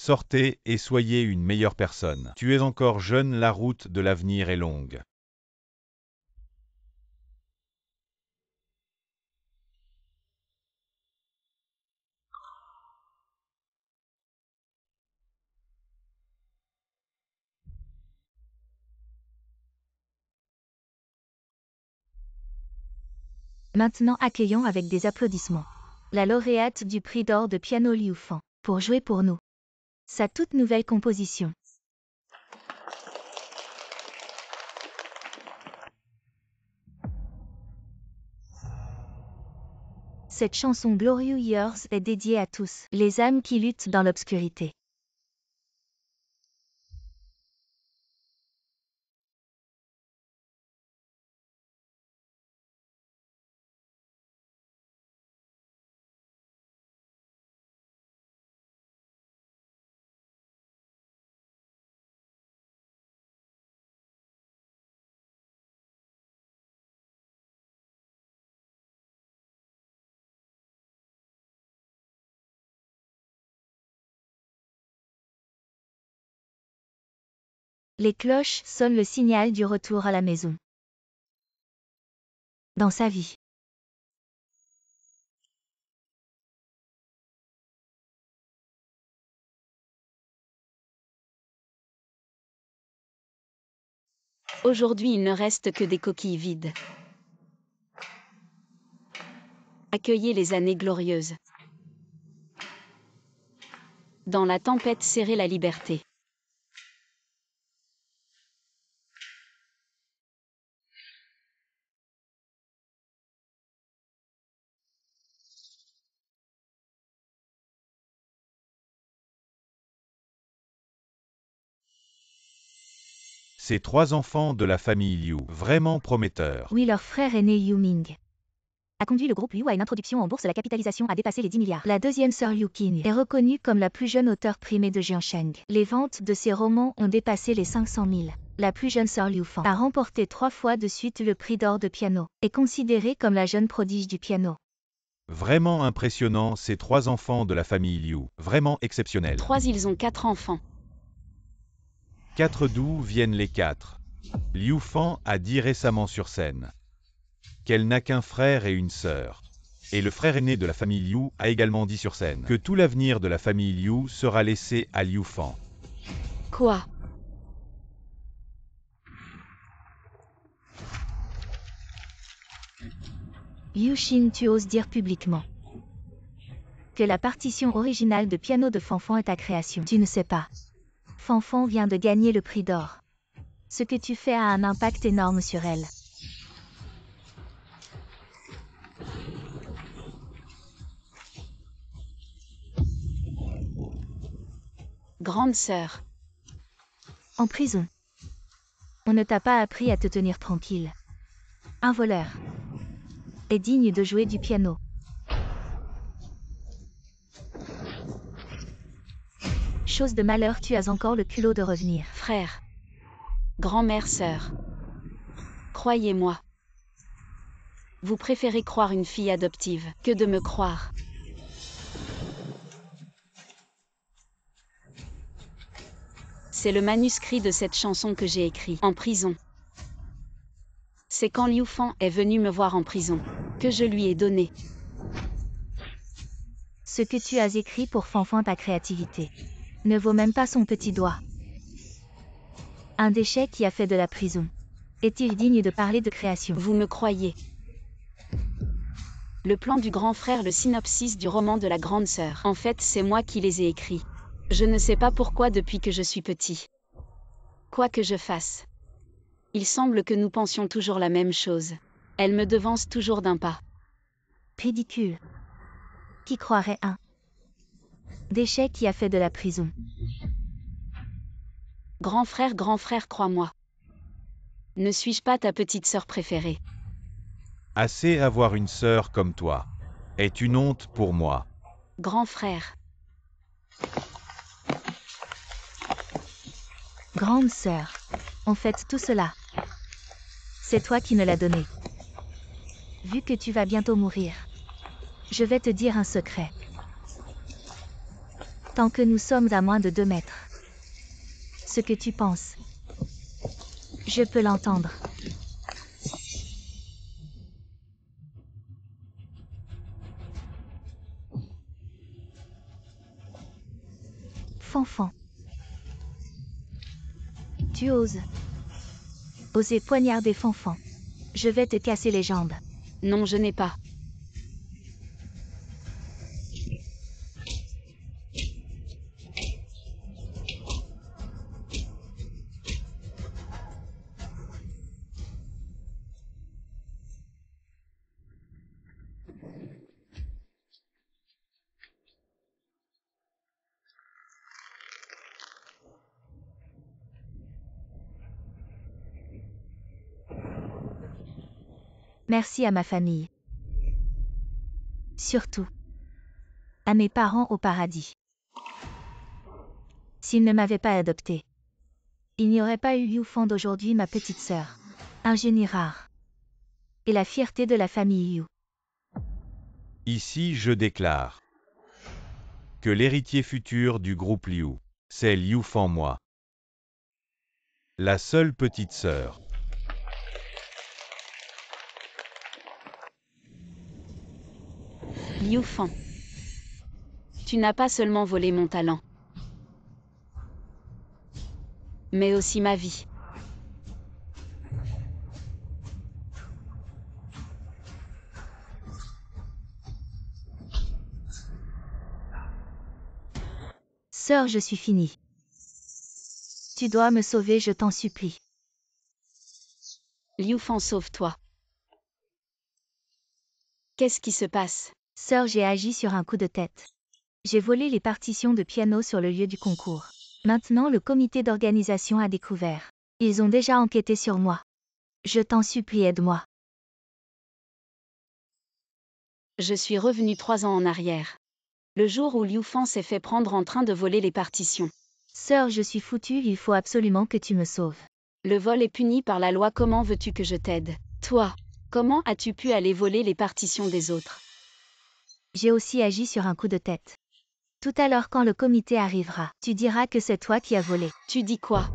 Sortez et soyez une meilleure personne. Tu es encore jeune, la route de l'avenir est longue. Maintenant accueillons avec des applaudissements la lauréate du prix d'or de piano Liu Fan, pour jouer pour nous sa toute nouvelle composition. Cette chanson Glorious Years est dédiée à tous les âmes qui luttent dans l'obscurité. Les cloches sonnent le signal du retour à la maison. Dans sa vie. Aujourd'hui, il ne reste que des coquilles vides. Accueillez les années glorieuses. Dans la tempête, serrez la liberté. Ces 3 enfants de la famille Liu, vraiment prometteurs. Oui, leur frère aîné Liu Ming a conduit le groupe Liu à une introduction en bourse. La capitalisation a dépassé les 10 milliards. La deuxième sœur Liu Qing est reconnue comme la plus jeune auteure primée de Jiangsheng. Les ventes de ses romans ont dépassé les 500 000. La plus jeune sœur Liu Fan a remporté 3 fois de suite le prix d'or de piano, est considérée comme la jeune prodige du piano. Vraiment impressionnant, ces 3 enfants de la famille Liu, vraiment exceptionnels. 3, ils ont 4 enfants. 4 d'où viennent les 4? Liu Fan a dit récemment sur scène qu'elle n'a qu'un frère et une sœur. Et le frère aîné de la famille Liu a également dit sur scène que tout l'avenir de la famille Liu sera laissé à Liu Fan. Quoi? Liu Xin, tu oses dire publiquement que la partition originale de piano de Fanfan est ta création. Tu ne sais pas. Fanfan vient de gagner le prix d'or. Ce que tu fais a un impact énorme sur elle. Grande sœur. En prison. On ne t'a pas appris à te tenir tranquille. Un voleur est digne de jouer du piano. Chose de malheur, tu as encore le culot de revenir. Frère. Grand-mère, sœur. Croyez-moi. Vous préférez croire une fille adoptive que de me croire. C'est le manuscrit de cette chanson que j'ai écrit en prison. C'est quand Liu Fan est venu me voir en prison que je lui ai donné. Ce que tu as écrit pour Fanfan, ta créativité, ne vaut même pas son petit doigt. Un déchet qui a fait de la prison. Est-il digne de parler de création? Vous me croyez? Le plan du grand frère, le synopsis du roman de la grande sœur. En fait, c'est moi qui les ai écrits. Je ne sais pas pourquoi depuis que je suis petit. Quoi que je fasse. Il semble que nous pensions toujours la même chose. Elle me devance toujours d'un pas. Ridicule. Qui croirait un déchet qui a fait de la prison? Grand frère, crois-moi. Ne suis-je pas ta petite sœur préférée? Assez avoir une sœur comme toi est une honte pour moi. Grand frère. Grande sœur. En fait, tout cela, c'est toi qui me l'as donné. Vu que tu vas bientôt mourir, je vais te dire un secret. Tant que nous sommes à moins de 2 mètres. Ce que tu penses. Je peux l'entendre. Fanfan. Tu oses. Oser poignarder Fanfan. Je vais te casser les jambes. Non, je n'ai pas. Merci à ma famille. Surtout. À mes parents au paradis. S'ils ne m'avaient pas adopté, il n'y aurait pas eu Liu Fan d'aujourd'hui, ma petite sœur. Un génie rare. Et la fierté de la famille Yu. Ici je déclare que l'héritier futur du groupe Liu, c'est Liu Fan moi. La seule petite sœur. Liu Fan. Tu n'as pas seulement volé mon talent, mais aussi ma vie. Sœur, je suis finie. Tu dois me sauver, je t'en supplie. Liu Fan, sauve-toi. Qu'est-ce qui se passe? Sœur, j'ai agi sur un coup de tête. J'ai volé les partitions de piano sur le lieu du concours. Maintenant, le comité d'organisation a découvert. Ils ont déjà enquêté sur moi. Je t'en supplie, aide-moi. Je suis revenu 3 ans en arrière. Le jour où Liu Fan s'est fait prendre en train de voler les partitions. Sœur, je suis foutue, il faut absolument que tu me sauves. Le vol est puni par la loi, comment veux-tu que je t'aide? Toi, comment as-tu pu aller voler les partitions des autres? J'ai aussi agi sur un coup de tête. Tout à l'heure quand le comité arrivera, tu diras que c'est toi qui as volé. Tu dis quoi?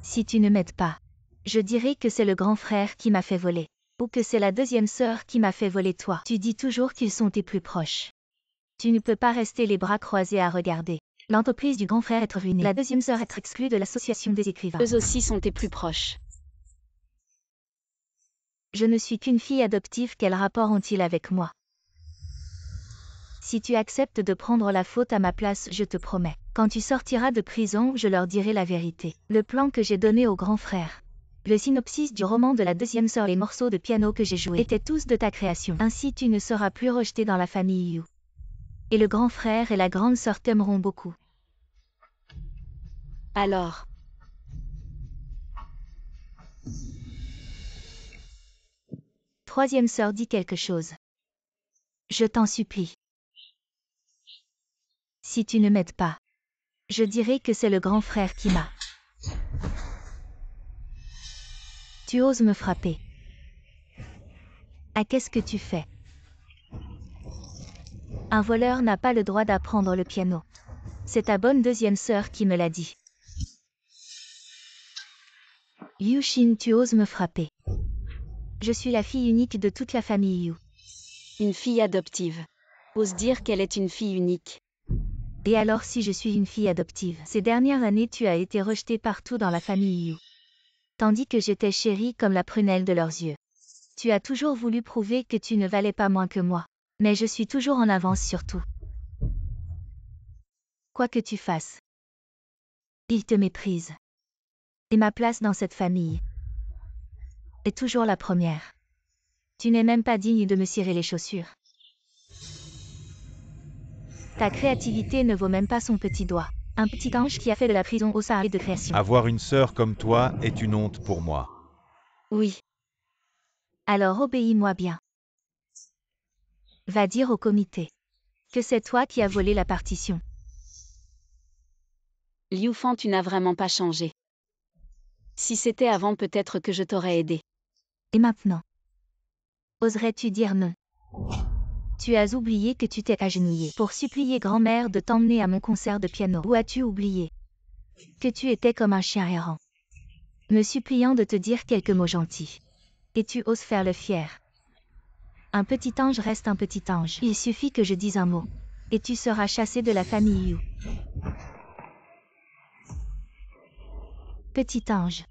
Si tu ne m'aides pas, je dirai que c'est le grand frère qui m'a fait voler. Ou que c'est la deuxième sœur qui m'a fait voler toi. Tu dis toujours qu'ils sont tes plus proches. Tu ne peux pas rester les bras croisés à regarder l'entreprise du grand frère être ruinée, la deuxième sœur être exclue de l'association des écrivains. Eux aussi sont tes plus proches. Je ne suis qu'une fille adoptive, quel rapport ont-ils avec moi? Si tu acceptes de prendre la faute à ma place, je te promets, quand tu sortiras de prison, je leur dirai la vérité. Le plan que j'ai donné au grand frère. Le synopsis du roman de la deuxième sœur, les morceaux de piano que j'ai joués étaient tous de ta création. Ainsi tu ne seras plus rejeté dans la famille Yu. Et le grand frère et la grande sœur t'aimeront beaucoup. Alors. Troisième sœur dit quelque chose. Je t'en supplie. Si tu ne m'aides pas, je dirai que c'est le grand frère qui m'a. Tu oses me frapper. Ah, qu'est-ce que tu fais? Un voleur n'a pas le droit d'apprendre le piano. C'est ta bonne deuxième sœur qui me l'a dit. Yu Shin, tu oses me frapper. Je suis la fille unique de toute la famille Yu. Une fille adoptive. Ose dire qu'elle est une fille unique. Et alors si je suis une fille adoptive? Ces dernières années tu as été rejetée partout dans la famille Yu. Tandis que j'étais chérie comme la prunelle de leurs yeux. Tu as toujours voulu prouver que tu ne valais pas moins que moi. Mais je suis toujours en avance sur tout. Quoi que tu fasses, ils te méprisent. Et ma place dans cette famille est toujours la première. Tu n'es même pas digne de me cirer les chaussures. Ta créativité ne vaut même pas son petit doigt. Un petit ange qui a fait de la prison au Sahara de création. Avoir une sœur comme toi est une honte pour moi. Oui. Alors obéis-moi bien. Va dire au comité que c'est toi qui as volé la partition. Liu Fan, tu n'as vraiment pas changé. Si c'était avant, peut-être que je t'aurais aidé. Et maintenant? Oserais-tu dire non? Tu as oublié que tu t'es agenouillé pour supplier grand-mère de t'emmener à mon concert de piano. Ou as-tu oublié que tu étais comme un chien errant, me suppliant de te dire quelques mots gentils. Et tu oses faire le fier. Un petit ange reste un petit ange. Il suffit que je dise un mot. Et tu seras chassé de la famille You. Petit ange.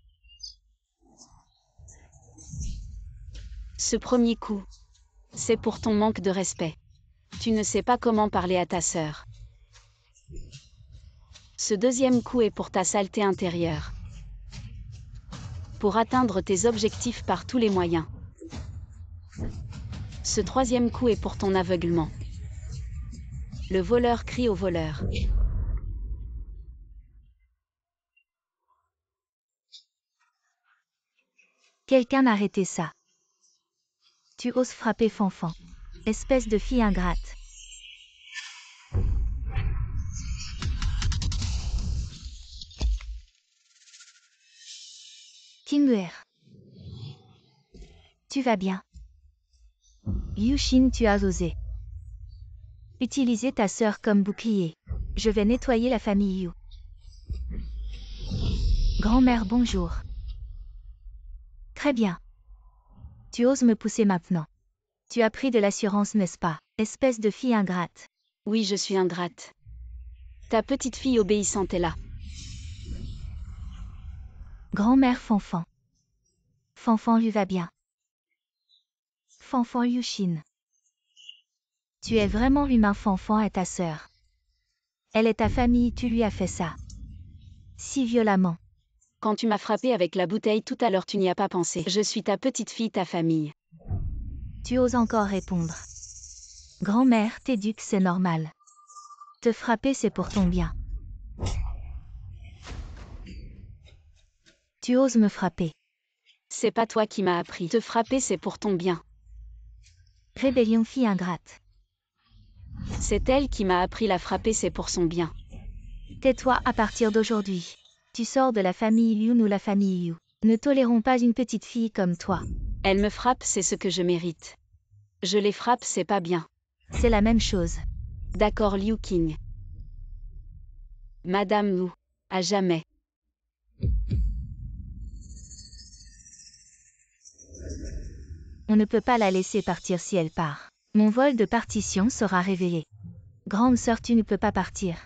Ce premier coup, c'est pour ton manque de respect. Tu ne sais pas comment parler à ta sœur. Ce deuxième coup est pour ta saleté intérieure. Pour atteindre tes objectifs par tous les moyens. Ce troisième coup est pour ton aveuglement. Le voleur crie au voleur. Quelqu'un arrêtez ça. Tu oses frapper Fanfan. Espèce de fille ingrate. Kinguer. Tu vas bien. Yushin, tu as osé utiliser ta sœur comme bouclier. Je vais nettoyer la famille You. Grand-mère, bonjour. Très bien. Tu oses me pousser maintenant. Tu as pris de l'assurance, n'est-ce pas, espèce de fille ingrate. Oui, je suis ingrate. Ta petite fille obéissante est là. Grand-mère Fanfan. Fanfan lui va bien. Fanfan Yushin. Tu es vraiment humain, Fanfan est ta sœur. Elle est ta famille, tu lui as fait ça. Si violemment. Quand tu m'as frappé avec la bouteille tout à l'heure, tu n'y as pas pensé. Je suis ta petite fille, ta famille. Tu oses encore répondre. Grand-mère t'éduque, c'est normal. Te frapper, c'est pour ton bien. Tu oses me frapper. C'est pas toi qui m'as appris. Te frapper, c'est pour ton bien. Rébellion, fille ingrate. C'est elle qui m'a appris la frapper, c'est pour son bien. Tais-toi à partir d'aujourd'hui. Tu sors de la famille You, nous la famille You. Ne tolérons pas une petite fille comme toi. Elle me frappe, c'est ce que je mérite. Je les frappe, c'est pas bien. C'est la même chose. D'accord, Liu King. Madame Wu, à jamais. On ne peut pas la laisser partir si elle part. Mon vol de partition sera révélé. Grande sœur, tu ne peux pas partir.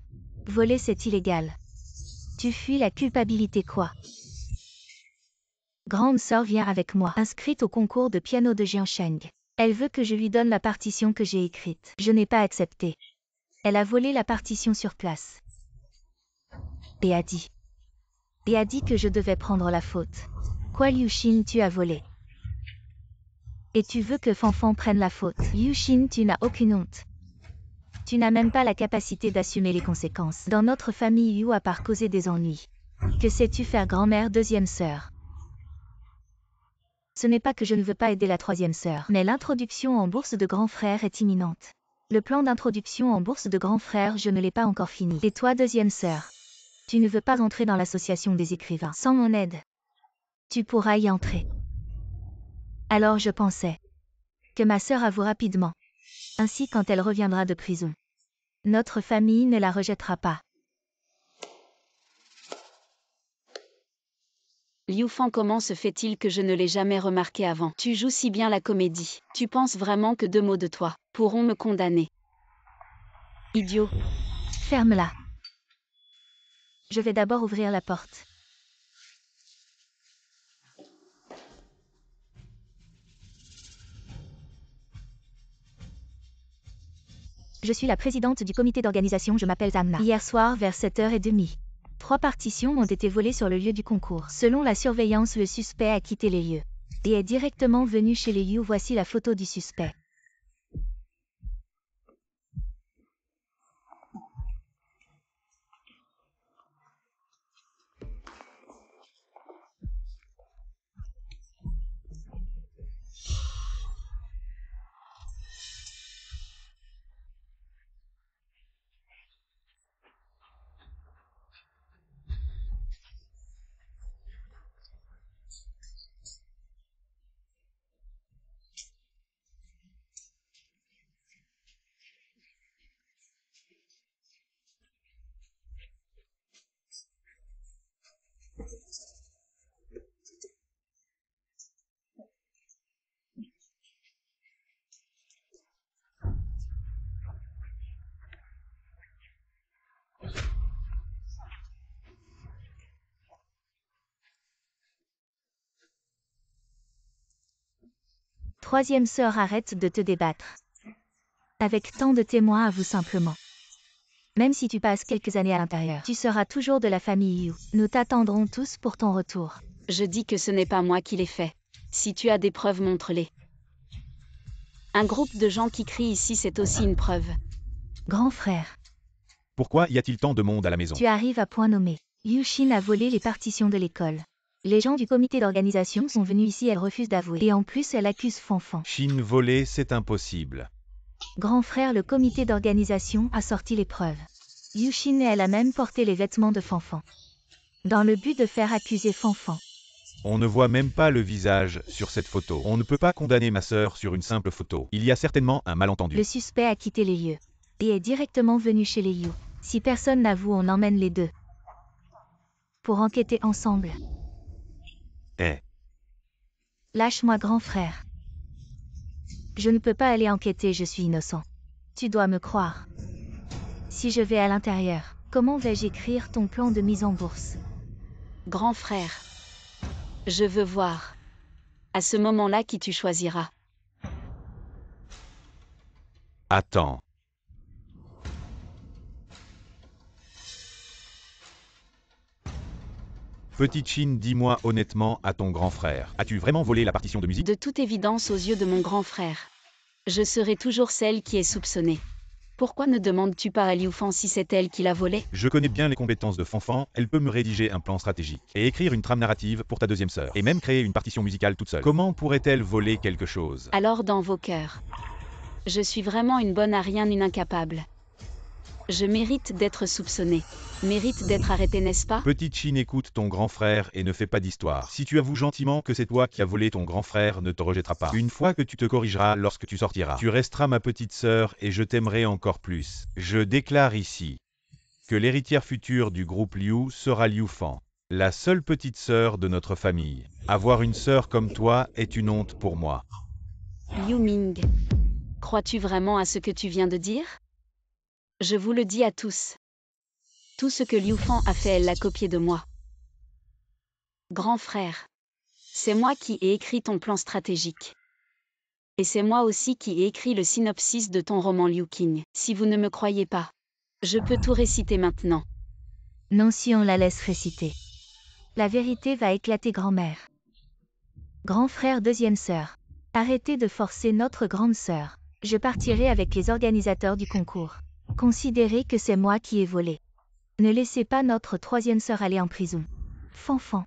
Voler, c'est illégal. Tu fuis la culpabilité, quoi. Grande sœur vient avec moi, inscrite au concours de piano de Jiansheng. Elle veut que je lui donne la partition que j'ai écrite. Je n'ai pas accepté. Elle a volé la partition sur place. Et a dit que je devais prendre la faute. Quoi, Liushin, tu as volé. Et tu veux que Fanfan prenne la faute. Yushin, tu n'as aucune honte. Tu n'as même pas la capacité d'assumer les conséquences. Dans notre famille You, à part causer des ennuis. Que sais-tu faire, grand-mère, deuxième sœur? Ce n'est pas que je ne veux pas aider la troisième sœur, mais l'introduction en bourse de grand frère est imminente. Le plan d'introduction en bourse de grand frère, je ne l'ai pas encore fini. Et toi, deuxième sœur? Tu ne veux pas entrer dans l'association des écrivains. Sans mon aide, tu pourras y entrer. Alors je pensais que ma sœur avoue rapidement. Ainsi, quand elle reviendra de prison, notre famille ne la rejettera pas. Liu Fan, comment se fait-il que je ne l'ai jamais remarqué avant? Tu joues si bien la comédie. Tu penses vraiment que 2 mots de toi pourront me condamner? Idiot. Ferme-la. Je vais d'abord ouvrir la porte. Je suis la présidente du comité d'organisation, je m'appelle Zamna. Hier soir, vers 7h30, 3 partitions ont été volées sur le lieu du concours. Selon la surveillance, le suspect a quitté les lieux et est directement venu chez les You. Voici la photo du suspect. troisième sœur, arrête de te débattre. Avec tant de témoins, avoue simplement. Même si tu passes quelques années à l'intérieur, tu seras toujours de la famille Yu. Nous t'attendrons tous pour ton retour. Je dis que ce n'est pas moi qui l'ai fait. Si tu as des preuves, montre-les. Un groupe de gens qui crient ici, c'est aussi une preuve. Grand frère, Pourquoi y a-t-il tant de monde à la maison? tu arrives à point nommé. Yushin a volé les partitions de l'école. Les gens du comité d'organisation sont venus ici, elle refuse d'avouer. Et en plus, elle accuse Fanfan. Shin volé, c'est impossible. Grand frère, le comité d'organisation a sorti les preuves. Yushin et elle a même porté les vêtements de Fanfan. Dans le but de faire accuser Fanfan. On ne voit même pas le visage sur cette photo. On ne peut pas condamner ma sœur sur une simple photo. Il y a certainement un malentendu. Le suspect a quitté les lieux. Et est directement venu chez les Yu. Si personne n'avoue, on emmène les deux. Pour enquêter ensemble. Eh. Lâche-moi, grand frère. Je ne peux pas aller enquêter, je suis innocent. Tu dois me croire. Si je vais à l'intérieur, comment vais-je écrire ton plan de mise en bourse? Grand frère. Je veux voir. À ce moment-là, qui tu choisiras. Attends. Petite Shin, dis-moi honnêtement à ton grand frère. As-tu vraiment volé la partition de musique? De toute évidence aux yeux de mon grand frère. Je serai toujours celle qui est soupçonnée. Pourquoi ne demandes-tu pas à Liu Fan si c'est elle qui l'a volé? Je connais bien les compétences de Fanfan, elle peut me rédiger un plan stratégique, et écrire une trame narrative pour ta deuxième sœur, et même créer une partition musicale toute seule. Comment pourrait-elle voler quelque chose? Alors dans vos cœurs. Je suis vraiment une bonne à rien, une incapable. Je mérite d'être soupçonnée. Mérite d'être arrêtée, n'est-ce pas? Petite Shin, écoute ton grand frère et ne fais pas d'histoire. Si tu avoues gentiment que c'est toi qui as volé, ton grand frère ne te rejettera pas. Une fois que tu te corrigeras lorsque tu sortiras, tu resteras ma petite sœur et je t'aimerai encore plus. Je déclare ici que l'héritière future du groupe Liu sera Liu Fan, la seule petite sœur de notre famille. Avoir une sœur comme toi est une honte pour moi. Liu Ming. Crois-tu vraiment à ce que tu viens de dire? Je vous le dis à tous. Tout ce que Liu Fan a fait, elle l'a copié de moi. Grand frère. C'est moi qui ai écrit ton plan stratégique. Et c'est moi aussi qui ai écrit le synopsis de ton roman Liu King. Si vous ne me croyez pas, je peux tout réciter maintenant. Non, si on la laisse réciter. La vérité va éclater, grand-mère. Grand frère, deuxième sœur. Arrêtez de forcer notre grande sœur. Je partirai avec les organisateurs du concours. Considérez que c'est moi qui ai volé. Ne laissez pas notre troisième sœur aller en prison. Fanfan.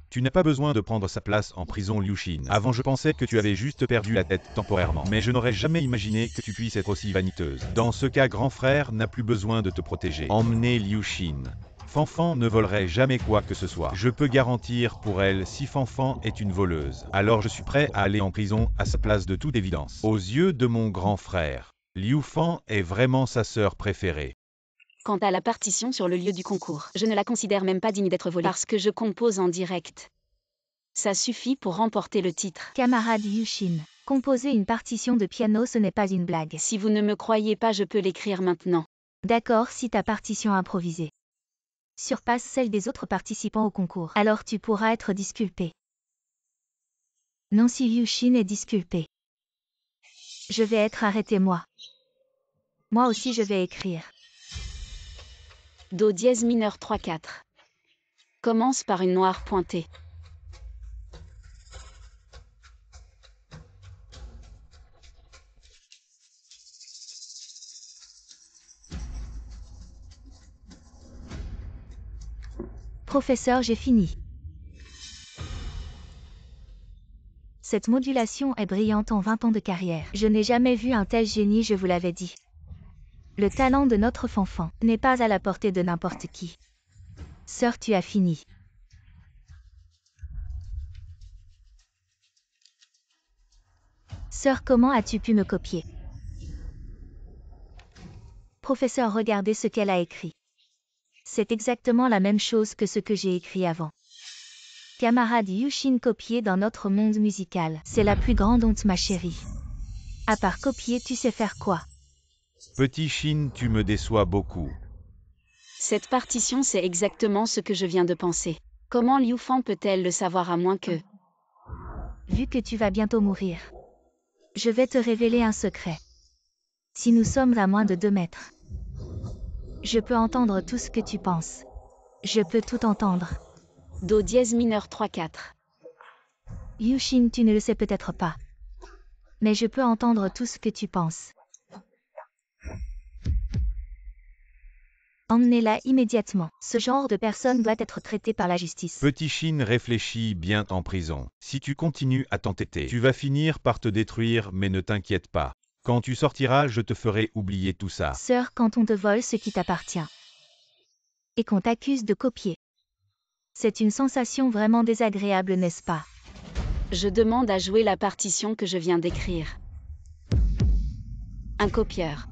Tu n'as pas besoin de prendre sa place en prison, Liu Shin. Avant, je pensais que tu avais juste perdu la tête temporairement, mais je n'aurais jamais imaginé que tu puisses être aussi vaniteuse. Dans ce cas, grand frère n'a plus besoin de te protéger. Emmenez Liu Shin. Fanfan ne volerait jamais quoi que ce soit. Je peux garantir pour elle, si Fanfan est une voleuse, alors je suis prêt à aller en prison à sa place de toute évidence. Aux yeux de mon grand frère, Liu Fan est vraiment sa sœur préférée. Quant à la partition sur le lieu du concours, je ne la considère même pas digne d'être volée parce que je compose en direct. Ça suffit pour remporter le titre. Camarade Yushin. Composer une partition de piano, ce n'est pas une blague. Si vous ne me croyez pas, je peux l'écrire maintenant. D'accord, si ta partition improvisée surpasse celle des autres participants au concours, alors tu pourras être disculpé. Non, si Yushin est disculpé. Je vais être arrêté, moi. Moi aussi je vais écrire. Do dièse mineur 3-4. Commence par une noire pointée. Professeur, j'ai fini. Cette modulation est brillante en 20 ans de carrière. Je n'ai jamais vu un tel génie, je vous l'avais dit. Le talent de notre Fanfan n'est pas à la portée de n'importe qui. Sœur, tu as fini. Sœur, comment as-tu pu me copier? Professeur, regardez ce qu'elle a écrit. C'est exactement la même chose que ce que j'ai écrit avant. Camarade Yushin, copier dans notre monde musical, c'est la plus grande honte, ma chérie. À part copier, tu sais faire quoi? Petit Shin, tu me déçois beaucoup. Cette partition, c'est exactement ce que je viens de penser. Comment Liu Fan peut-elle le savoir à moins que... Vu que tu vas bientôt mourir. Je vais te révéler un secret. Si nous sommes à moins de 2 mètres, je peux entendre tout ce que tu penses. Je peux tout entendre. Do dièse mineur 3-4. Yushin, tu ne le sais peut-être pas. Mais je peux entendre tout ce que tu penses. Emmenez-la immédiatement. Ce genre de personne doit être traité par la justice. Petit Shin réfléchit bien en prison. Si tu continues à t'entêter, tu vas finir par te détruire, mais ne t'inquiète pas. Quand tu sortiras, je te ferai oublier tout ça. Sœur, quand on te vole ce qui t'appartient et qu'on t'accuse de copier, c'est une sensation vraiment désagréable, n'est-ce pas? Je demande à jouer la partition que je viens d'écrire. Un copieur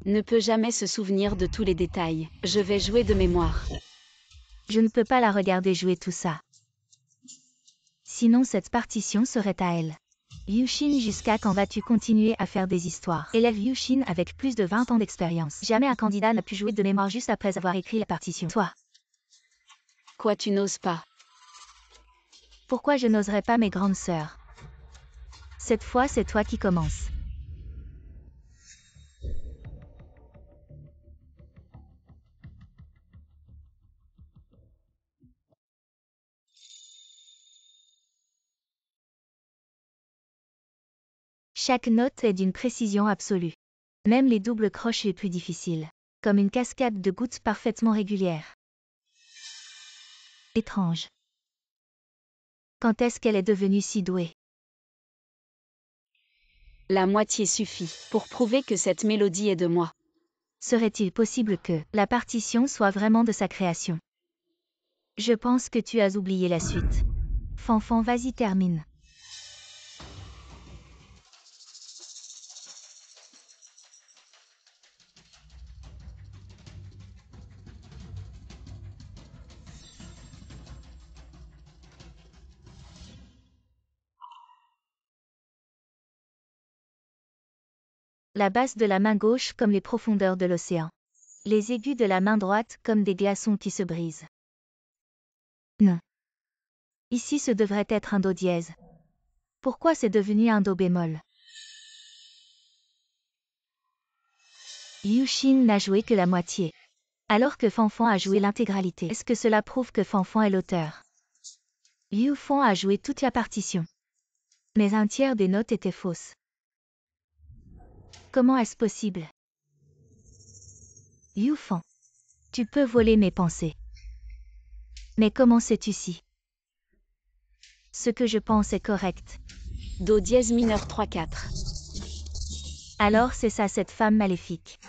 ne peut jamais se souvenir de tous les détails. Je vais jouer de mémoire. Je ne peux pas la regarder jouer tout ça. Sinon cette partition serait à elle. Yushin, jusqu'à quand vas-tu continuer à faire des histoires? Élève Yushin avec plus de 20 ans d'expérience. Jamais un candidat n'a pu jouer de mémoire juste après avoir écrit la partition. Toi, Quoi, tu n'oses pas? pourquoi je n'oserais pas, mes grandes sœurs? Cette fois, c'est toi qui commences. Chaque note est d'une précision absolue. Même les doubles croches les plus difficiles. Comme une cascade de gouttes parfaitement régulière. Étrange. Quand est-ce qu'elle est devenue si douée? La moitié suffit pour prouver que cette mélodie est de moi. Serait-il possible que la partition soit vraiment de sa création? Je pense que tu as oublié la suite. Fanfan, vas-y, termine. La base de la main gauche comme les profondeurs de l'océan. Les aigus de la main droite comme des glaçons qui se brisent. Non. Ici ce devrait être un do dièse. Pourquoi c'est devenu un do bémol? Yushin n'a joué que la moitié. Alors que Fanfan a joué l'intégralité. Est-ce que cela prouve que Fanfan est l'auteur? Yufan a joué toute la partition. Mais un tiers des notes étaient fausses. Comment est-ce possible? Yufan, tu peux voler mes pensées. Mais comment sais-tu si ce que je pense est correct? Do dièse mineur 3-4. Alors c'est ça, cette femme maléfique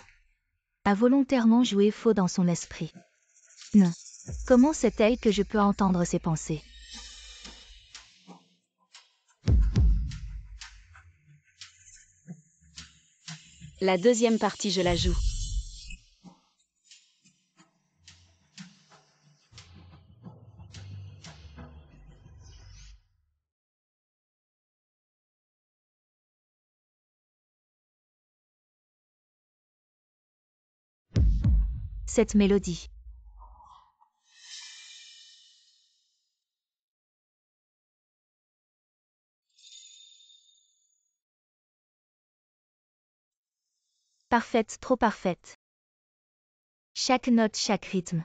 a volontairement joué faux dans son esprit. Non. Comment sait-elle que je peux entendre ses pensées? La deuxième partie, je la joue. Cette mélodie. Parfaite, trop parfaite. Chaque note, chaque rythme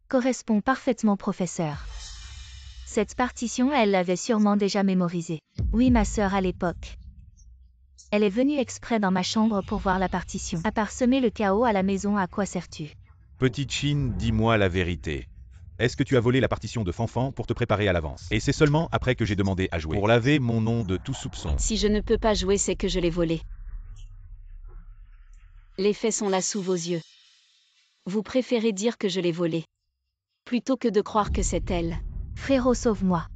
correspond parfaitement, professeur. Cette partition, elle l'avait sûrement déjà mémorisée. Oui, ma sœur, à l'époque. Elle est venue exprès dans ma chambre pour voir la partition. À part semer le chaos à la maison, à quoi sers-tu? Petit Shin, dis-moi la vérité. Est-ce que tu as volé la partition de Fanfan pour te préparer à l'avance? Et c'est seulement après que j'ai demandé à jouer, pour laver mon nom de tout soupçon. Si je ne peux pas jouer, c'est que je l'ai volé. Les faits sont là sous vos yeux. Vous préférez dire que je l'ai volé, plutôt que de croire que c'est elle. Frérot, sauve-moi.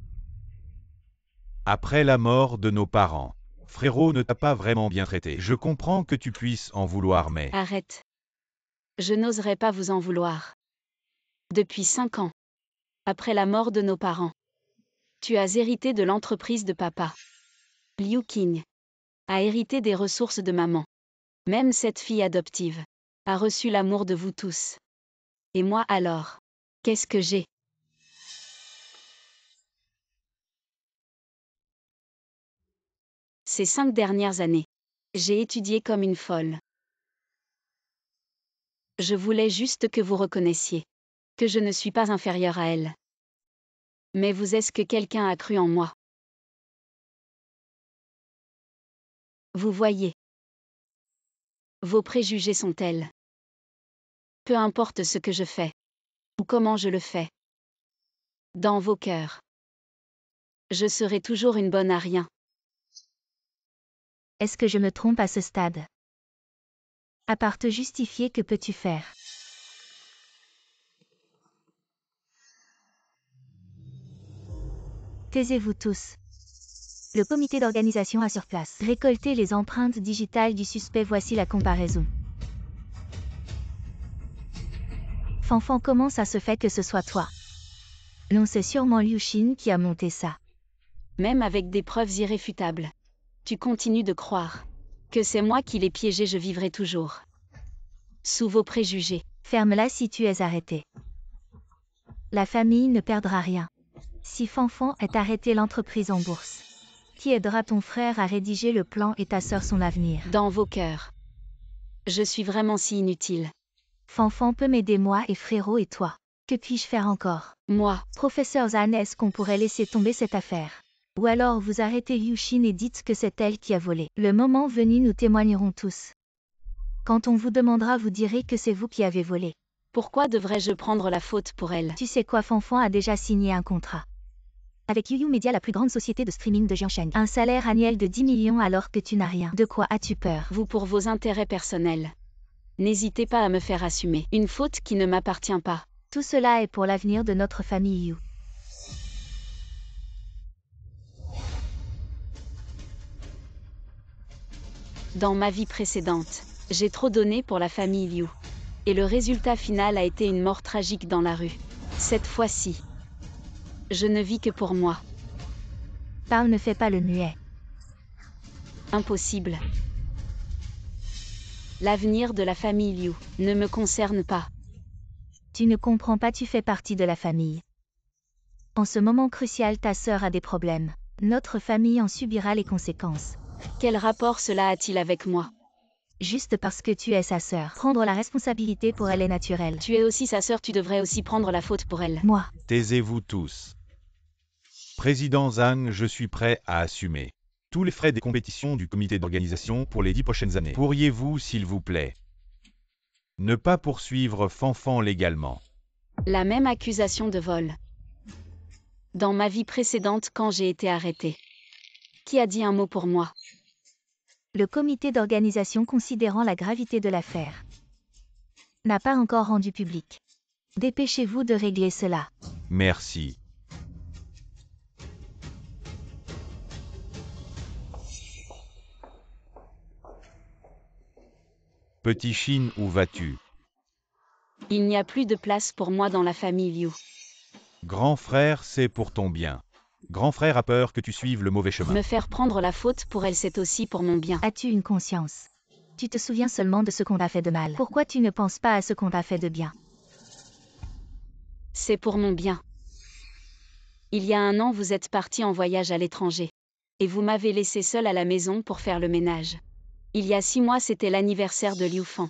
Après la mort de nos parents, frérot ne t'a pas vraiment bien traité. Je comprends que tu puisses en vouloir, mais... Arrête. Je n'oserais pas vous en vouloir. Depuis 5 ans, après la mort de nos parents, tu as hérité de l'entreprise de papa. Liu Qing a hérité des ressources de maman. Même cette fille adoptive a reçu l'amour de vous tous. Et moi alors, qu'est-ce que j'ai? Ces 5 dernières années, j'ai étudié comme une folle. Je voulais juste que vous reconnaissiez que je ne suis pas inférieure à elle. Mais est-ce que quelqu'un a cru en moi? Vous voyez. Vos préjugés sont tels. Peu importe ce que je fais, ou comment je le fais. Dans vos cœurs, je serai toujours une bonne à rien. Est-ce que je me trompe à ce stade? À part te justifier, que peux-tu faire? Taisez-vous tous. Le comité d'organisation a sur place. Récoltez les empreintes digitales du suspect, voici la comparaison. Fanfan, comment ça se fait que ce soit toi? Non, c'est sûrement Liu Xin qui a monté ça. Même avec des preuves irréfutables. Tu continues de croire que c'est moi qui l'ai piégé, je vivrai toujours sous vos préjugés. Ferme-la si tu es arrêté. La famille ne perdra rien. Si Fanfan est arrêté, l'entreprise en bourse. Qui aidera ton frère à rédiger le plan et ta sœur son avenir? Dans vos cœurs. Je suis vraiment si inutile. Fanfan peut m'aider, moi et frérot, et toi. Que puis-je faire encore? Moi, Professeur Zhan, est-ce qu'on pourrait laisser tomber cette affaire? Ou alors vous arrêtez Liu Xin et dites que c'est elle qui a volé. Le moment venu, nous témoignerons tous. Quand on vous demandera, vous direz que c'est vous qui avez volé. pourquoi devrais-je prendre la faute pour elle? Tu sais quoi, Fanfan a déjà signé un contrat avec YuYu Media, la plus grande société de streaming de Jiangsheng. Un salaire annuel de 10 millions alors que tu n'as rien. De quoi as-tu peur? Vous, pour vos intérêts personnels, n'hésitez pas à me faire assumer une faute qui ne m'appartient pas. Tout cela est pour l'avenir de notre famille Yu. Dans ma vie précédente, j'ai trop donné pour la famille Liu. Et le résultat final a été une mort tragique dans la rue. Cette fois-ci, je ne vis que pour moi. Parle, ne fais pas le muet. Impossible. L'avenir de la famille Liu ne me concerne pas. Tu ne comprends pas, tu fais partie de la famille. En ce moment crucial, ta sœur a des problèmes. Notre famille en subira les conséquences. Quel rapport cela a-t-il avec moi? Juste parce que tu es sa sœur. Prendre la responsabilité pour elle est naturel. Tu es aussi sa sœur, tu devrais aussi prendre la faute pour elle. Moi. Taisez-vous tous. Président Zhang, je suis prêt à assumer tous les frais des compétitions du comité d'organisation pour les 10 prochaines années. Pourriez-vous, s'il vous plaît, ne pas poursuivre Fanfan légalement? La même accusation de vol. Dans ma vie précédente, quand j'ai été arrêtée, qui a dit un mot pour moi? Le comité d'organisation, considérant la gravité de l'affaire, n'a pas encore rendu public. Dépêchez-vous de régler cela. Merci. Petit Chine, où vas-tu? Il n'y a plus de place pour moi dans la famille Liu. Grand frère, c'est pour ton bien. Grand frère a peur que tu suives le mauvais chemin. Me faire prendre la faute pour elle, c'est aussi pour mon bien. As-tu une conscience? Tu te souviens seulement de ce qu'on t'a fait de mal. Pourquoi tu ne penses pas à ce qu'on t'a fait de bien? C'est pour mon bien. Il y a 1 an, vous êtes parti en voyage à l'étranger. Et vous m'avez laissé seule à la maison pour faire le ménage. Il y a 6 mois, c'était l'anniversaire de Liu Fan.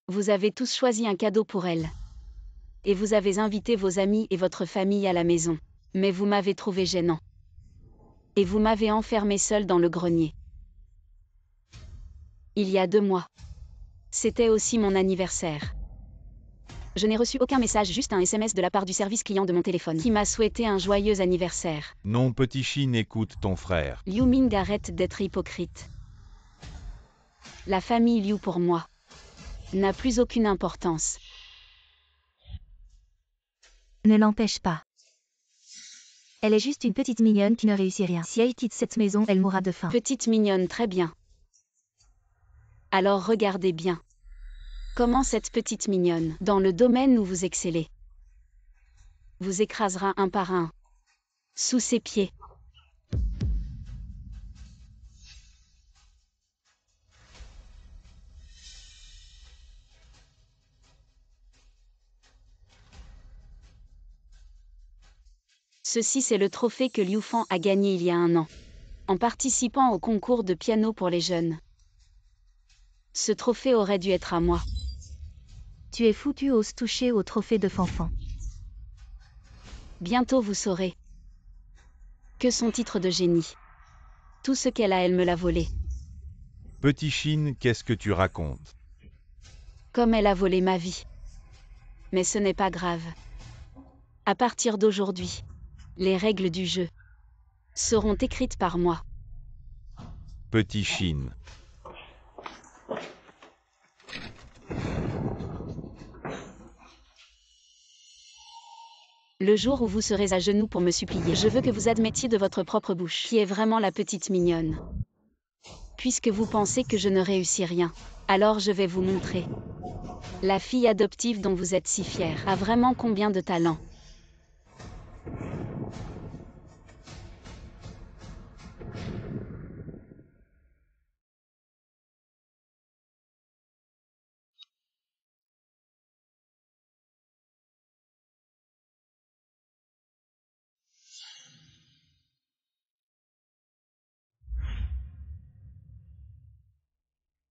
Vous avez tous choisi un cadeau pour elle. Et vous avez invité vos amis et votre famille à la maison. Mais vous m'avez trouvé gênant. Et vous m'avez enfermé seule dans le grenier. Il y a 2 mois. C'était aussi mon anniversaire. Je n'ai reçu aucun message, juste un SMS de la part du service client de mon téléphone qui m'a souhaité un joyeux anniversaire. Non, petit Chine, écoute ton frère. Liu Ming, arrête d'être hypocrite. La famille Liu pour moi n'a plus aucune importance. Ne l'empêche pas. Elle est juste une petite mignonne qui ne réussit rien. Si elle quitte cette maison, elle mourra de faim. Petite mignonne, très bien. Alors regardez bien. Comment cette petite mignonne, dans le domaine où vous excellez, vous écrasera un par un, sous ses pieds. Ceci, c'est le trophée que Liu Fan a gagné il y a 1 an. en participant au concours de piano pour les jeunes. Ce trophée aurait dû être à moi. Tu es fou, tu oses toucher au trophée de Fanfan. Bientôt vous saurez. Que son titre de génie. Tout ce qu'elle a, elle me l'a volé. Petit Chine, qu'est-ce que tu racontes? Comme elle a volé ma vie. Mais ce n'est pas grave. À partir d'aujourd'hui, les règles du jeu seront écrites par moi. Petit Chine. Le jour où vous serez à genoux pour me supplier, je veux que vous admettiez de votre propre bouche qui est vraiment la petite mignonne. Puisque vous pensez que je ne réussis rien, alors je vais vous montrer. La fille adoptive dont vous êtes si fière a vraiment combien de talent.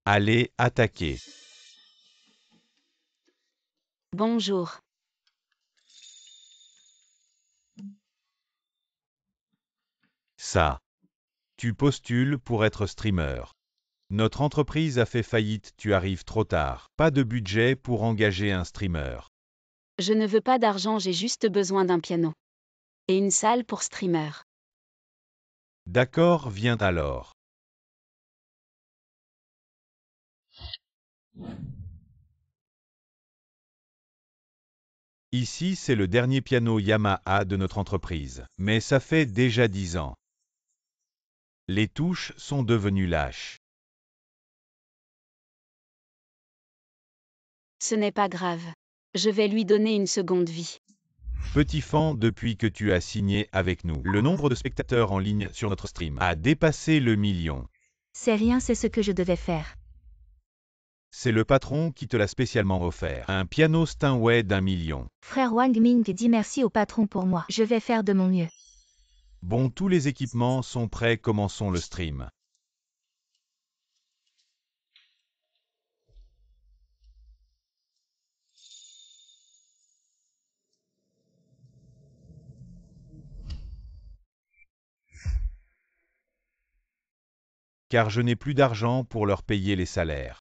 Allez, attaquer. Bonjour. Ça. Tu postules pour être streamer. Notre entreprise a fait faillite, tu arrives trop tard. Pas de budget pour engager un streamer. Je ne veux pas d'argent, j'ai juste besoin d'un piano. Et une salle pour streamer. D'accord, viens alors. Ici, c'est le dernier piano Yamaha de notre entreprise. Mais ça fait déjà 10 ans. Les touches sont devenues lâches. Ce n'est pas grave. Je vais lui donner une seconde vie. Petit fan, depuis que tu as signé avec nous, le nombre de spectateurs en ligne sur notre stream a dépassé le million. C'est rien, c'est ce que je devais faire. C'est le patron qui te l'a spécialement offert. Un piano Steinway d'1 million. Frère Wang Ming dit merci au patron pour moi. Je vais faire de mon mieux. Bon, tous les équipements sont prêts, commençons le stream. Car je n'ai plus d'argent pour leur payer les salaires.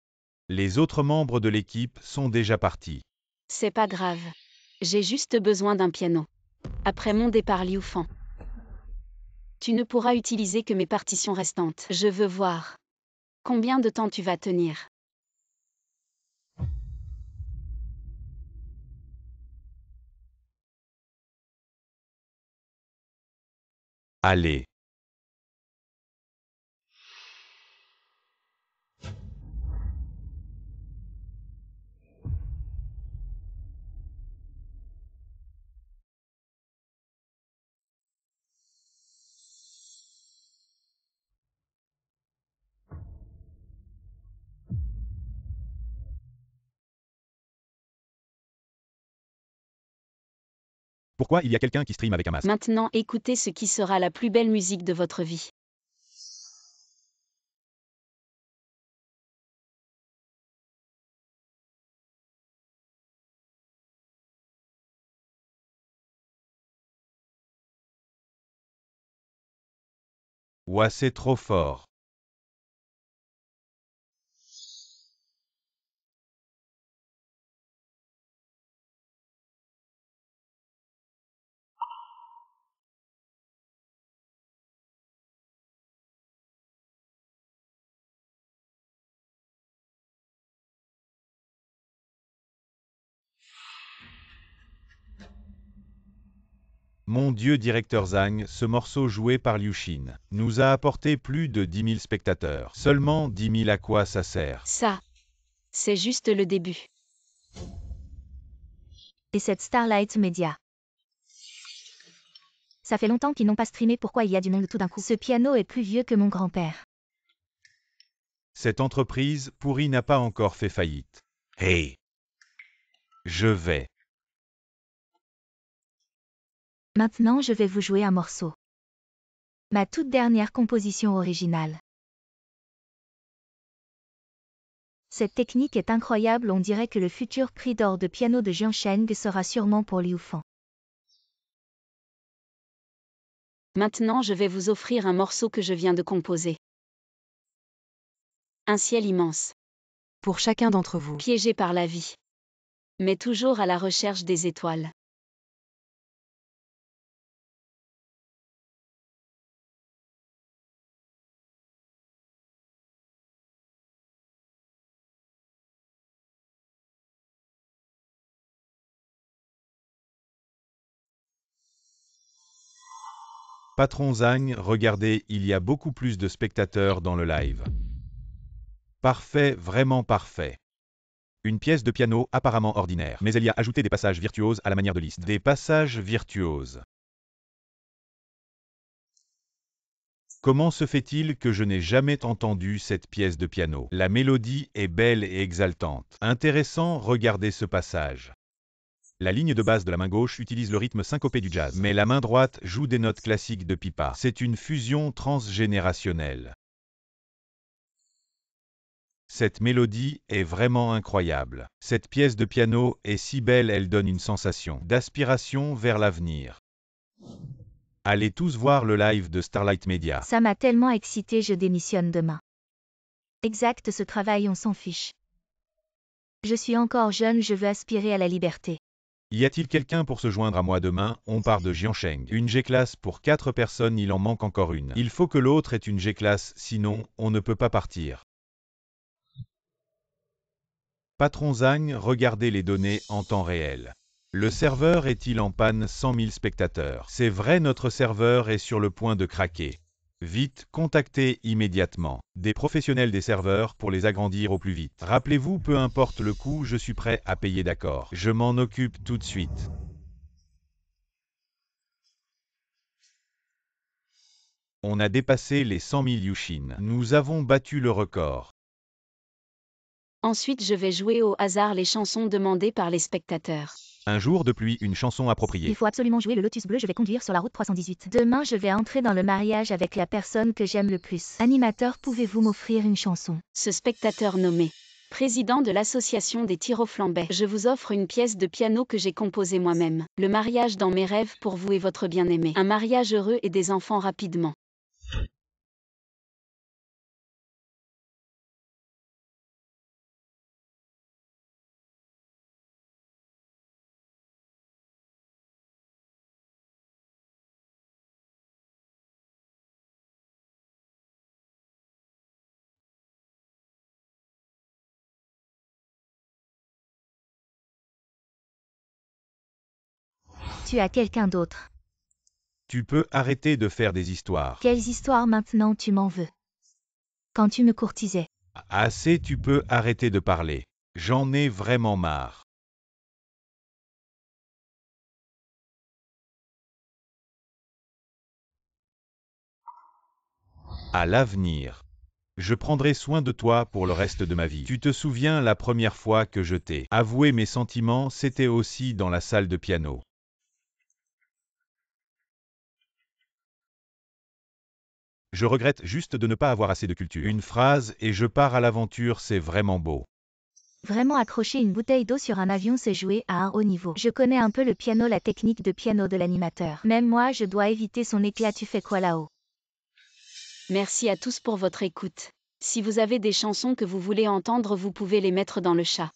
Les autres membres de l'équipe sont déjà partis. C'est pas grave. J'ai juste besoin d'un piano. Après mon départ Liu Fan. Tu ne pourras utiliser que mes partitions restantes. Je veux voir. Combien de temps tu vas tenir? Allez. Pourquoi il y a quelqu'un qui stream avec un masque? Maintenant, écoutez ce qui sera la plus belle musique de votre vie. Ouah, c'est trop fort. Mon Dieu, directeur Zhang, ce morceau joué par Liu Xin nous a apporté plus de 10 000 spectateurs. Seulement 10 000, à quoi ça sert? Ça, c'est juste le début. Et cette Starlight Media. Ça fait longtemps qu'ils n'ont pas streamé, pourquoi il y a du monde tout d'un coup? Ce piano est plus vieux que mon grand-père. Cette entreprise pourrie n'a pas encore fait faillite. Hey! Je vais. Maintenant je vais vous jouer un morceau. Ma toute dernière composition originale. Cette technique est incroyable, on dirait que le futur prix d'or de piano de Jiansheng sera sûrement pour Liu Fan. Maintenant je vais vous offrir un morceau que je viens de composer. Un ciel immense. Pour chacun d'entre vous. Piégé par la vie. Mais toujours à la recherche des étoiles. Patron Zhang, regardez, il y a beaucoup plus de spectateurs dans le live. Parfait, vraiment parfait. Une pièce de piano apparemment ordinaire, mais elle y a ajouté des passages virtuoses à la manière de Liszt. Des passages virtuoses. Comment se fait-il que je n'ai jamais entendu cette pièce de piano? La mélodie est belle et exaltante. Intéressant, regardez ce passage. La ligne de basse de la main gauche utilise le rythme syncopé du jazz, mais la main droite joue des notes classiques de pipa. C'est une fusion transgénérationnelle. Cette mélodie est vraiment incroyable. Cette pièce de piano est si belle, elle donne une sensation d'aspiration vers l'avenir. Allez tous voir le live de Starlight Media. Ça m'a tellement excité, je démissionne demain. Exact, ce travail, on s'en fiche. Je suis encore jeune, je veux aspirer à la liberté. Y a-t-il quelqu'un pour se joindre à moi demain? On part de Jiansheng. Une G-classe pour 4 personnes, il en manque encore une. Il faut que l'autre ait une G-classe, sinon, on ne peut pas partir. Patron Zhang, regardez les données en temps réel. Le serveur est-il en panne? 100 000 spectateurs. C'est vrai, notre serveur est sur le point de craquer. Vite, contactez immédiatement des professionnels des serveurs pour les agrandir au plus vite. Rappelez-vous, peu importe le coût, je suis prêt à payer, d'accord. Je m'en occupe tout de suite. On a dépassé les 100 000 Yushin. Nous avons battu le record. Ensuite je vais jouer au hasard les chansons demandées par les spectateurs. Un jour de pluie, une chanson appropriée. Il faut absolument jouer le Lotus bleu, je vais conduire sur la route 318. Demain, je vais entrer dans le mariage avec la personne que j'aime le plus. Animateur, pouvez-vous m'offrir une chanson? Ce spectateur nommé président de l'association des Tyroflambais, je vous offre une pièce de piano que j'ai composée moi-même. Le mariage dans mes rêves pour vous et votre bien-aimé. Un mariage heureux et des enfants rapidement. Tu as quelqu'un d'autre. Tu peux arrêter de faire des histoires. Quelles histoires maintenant tu m'en veux? Quand tu me courtisais. Assez, tu peux arrêter de parler. J'en ai vraiment marre. À l'avenir. Je prendrai soin de toi pour le reste de ma vie. Tu te souviens la première fois que je t'ai avoué mes sentiments, c'était aussi dans la salle de piano. Je regrette juste de ne pas avoir assez de culture. Une phrase et je pars à l'aventure, c'est vraiment beau. Vraiment accrocher une bouteille d'eau sur un avion, c'est jouer à un haut niveau. Je connais un peu le piano, la technique de piano de l'animateur. Même moi, je dois éviter son éclat. Tu fais quoi là-haut? Merci à tous pour votre écoute. Si vous avez des chansons que vous voulez entendre, vous pouvez les mettre dans le chat.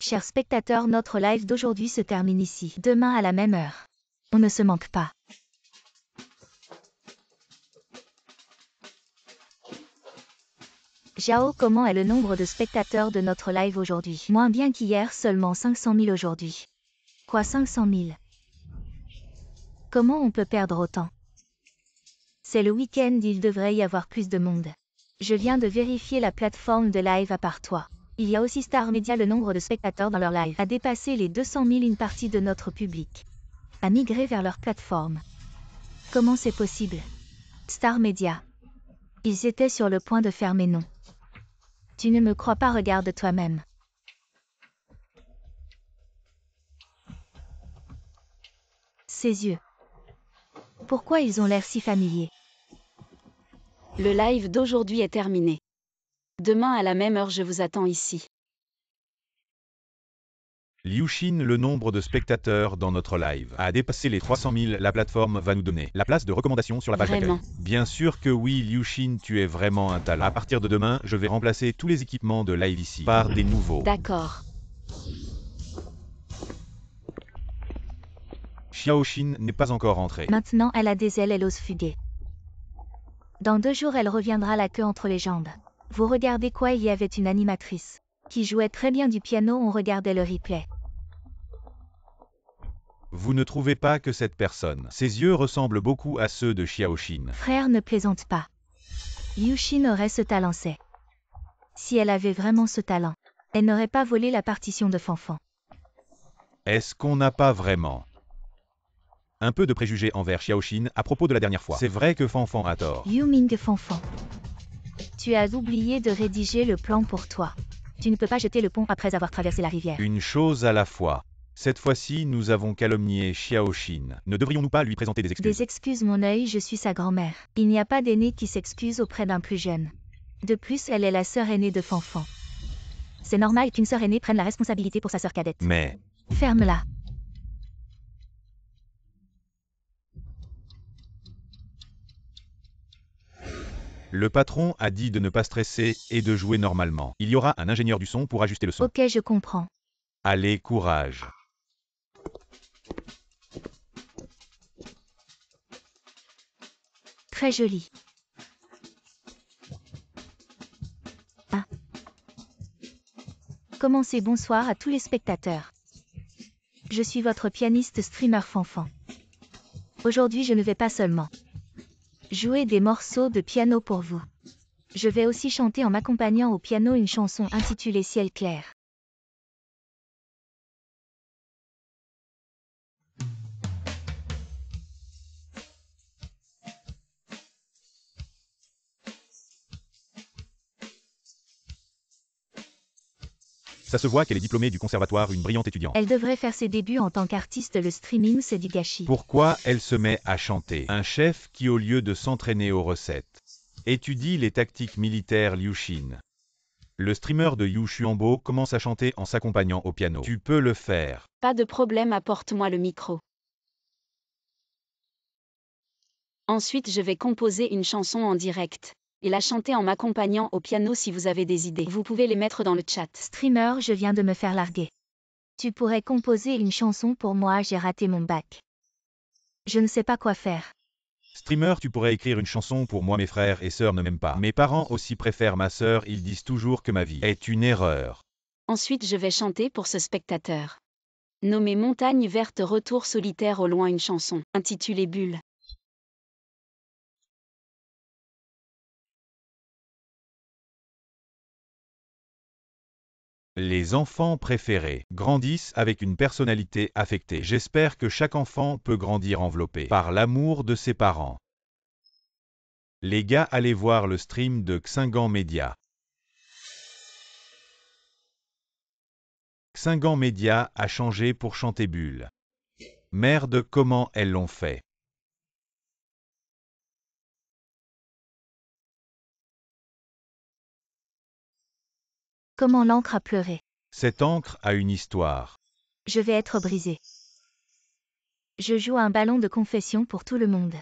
Chers spectateurs, notre live d'aujourd'hui se termine ici. Demain à la même heure. On ne se manque pas. Xiao, comment est le nombre de spectateurs de notre live aujourd'hui? Moins bien qu'hier, seulement 500 000 aujourd'hui. Quoi, 500 000? Comment on peut perdre autant? C'est le week-end, il devrait y avoir plus de monde. Je viens de vérifier la plateforme de live à part toi. Il y a aussi Star Media, le nombre de spectateurs dans leur live a dépassé les 200 000, une partie de notre public a migré vers leur plateforme. Comment c'est possible? Star Media. Ils étaient sur le point de fermer, non? Tu ne me crois pas, regarde toi-même. Ses yeux. Pourquoi ils ont l'air si familiers? Le live d'aujourd'hui est terminé. Demain à la même heure je vous attends ici. Liu Xin, le nombre de spectateurs dans notre live a dépassé les 300 000. La plateforme va nous donner la place de recommandation sur la page d'accueil. Vraiment? Bien sûr que oui, Liu Xin, tu es vraiment un talent. À partir de demain, je vais remplacer tous les équipements de live ici par des nouveaux. D'accord. Xiaoxin n'est pas encore entrée. Maintenant elle a des ailes, elle ose fuguer. Dans 2 jours elle reviendra la queue entre les jambes. Vous regardez quoi? Il y avait une animatrice qui jouait très bien du piano, on regardait le replay. Vous ne trouvez pas que cette personne, ses yeux ressemblent beaucoup à ceux de Xiaoxin? Frère, ne plaisante pas. Liu Xin aurait ce talent, c'est. Si elle avait vraiment ce talent, elle n'aurait pas volé la partition de Fanfan. Est-ce qu'on n'a pas vraiment un peu de préjugés envers Xiaoxin à propos de la dernière fois? C'est vrai que Fanfan a tort. Yu Ming Fanfan. Tu as oublié de rédiger le plan pour toi. Tu ne peux pas jeter le pont après avoir traversé la rivière. Une chose à la fois. Cette fois-ci, nous avons calomnié Xiaoxin. Ne devrions-nous pas lui présenter des excuses? Des excuses, mon œil, je suis sa grand-mère. Il n'y a pas d'aîné qui s'excuse auprès d'un plus jeune. De plus, elle est la sœur aînée de Fanfan. C'est normal qu'une sœur aînée prenne la responsabilité pour sa sœur cadette. Mais Ferme-la. le patron a dit de ne pas stresser et de jouer normalement. Il y aura un ingénieur du son pour ajuster le son. Ok, je comprends. Allez, courage. Très joli. Ah. Commencez, bonsoir à tous les spectateurs. Je suis votre pianiste streamer Fanfan. Aujourd'hui je ne vais pas seulement jouer des morceaux de piano pour vous. Je vais aussi chanter en m'accompagnant au piano une chanson intitulée Ciel clair. Ça se voit qu'elle est diplômée du conservatoire, une brillante étudiante. Elle devrait faire ses débuts en tant qu'artiste, le streaming c'est du gâchis. Pourquoi elle se met à chanter? Un chef qui, au lieu de s'entraîner aux recettes, étudie les tactiques militaires. Liu Xin. Le streamer de Yu Xuanbo commence à chanter en s'accompagnant au piano. Tu peux le faire. Pas de problème, apporte-moi le micro. Ensuite je vais composer une chanson en direct. Et la chanter en m'accompagnant au piano. Si vous avez des idées, vous pouvez les mettre dans le chat. Streamer, je viens de me faire larguer. Tu pourrais composer une chanson pour moi, j'ai raté mon bac. Je ne sais pas quoi faire. Streamer, tu pourrais écrire une chanson pour moi. Mes frères et sœurs ne m'aiment pas. Mes parents aussi préfèrent ma sœur, ils disent toujours que ma vie est une erreur. Ensuite je vais chanter pour ce spectateur. Nommé Montagne Verte, retour solitaire au loin, une chanson intitulée Bulle. Les enfants préférés grandissent avec une personnalité affectée. J'espère que chaque enfant peut grandir enveloppé par l'amour de ses parents. Les gars, allez voir le stream de Xingan Media. Xingan Media a changé pour chanter Bulle. Merde, comment elles l'ont fait? Comment l'encre a pleuré. Cette encre a une histoire. Je vais être brisé. Je joue un ballon de confession pour tout le monde.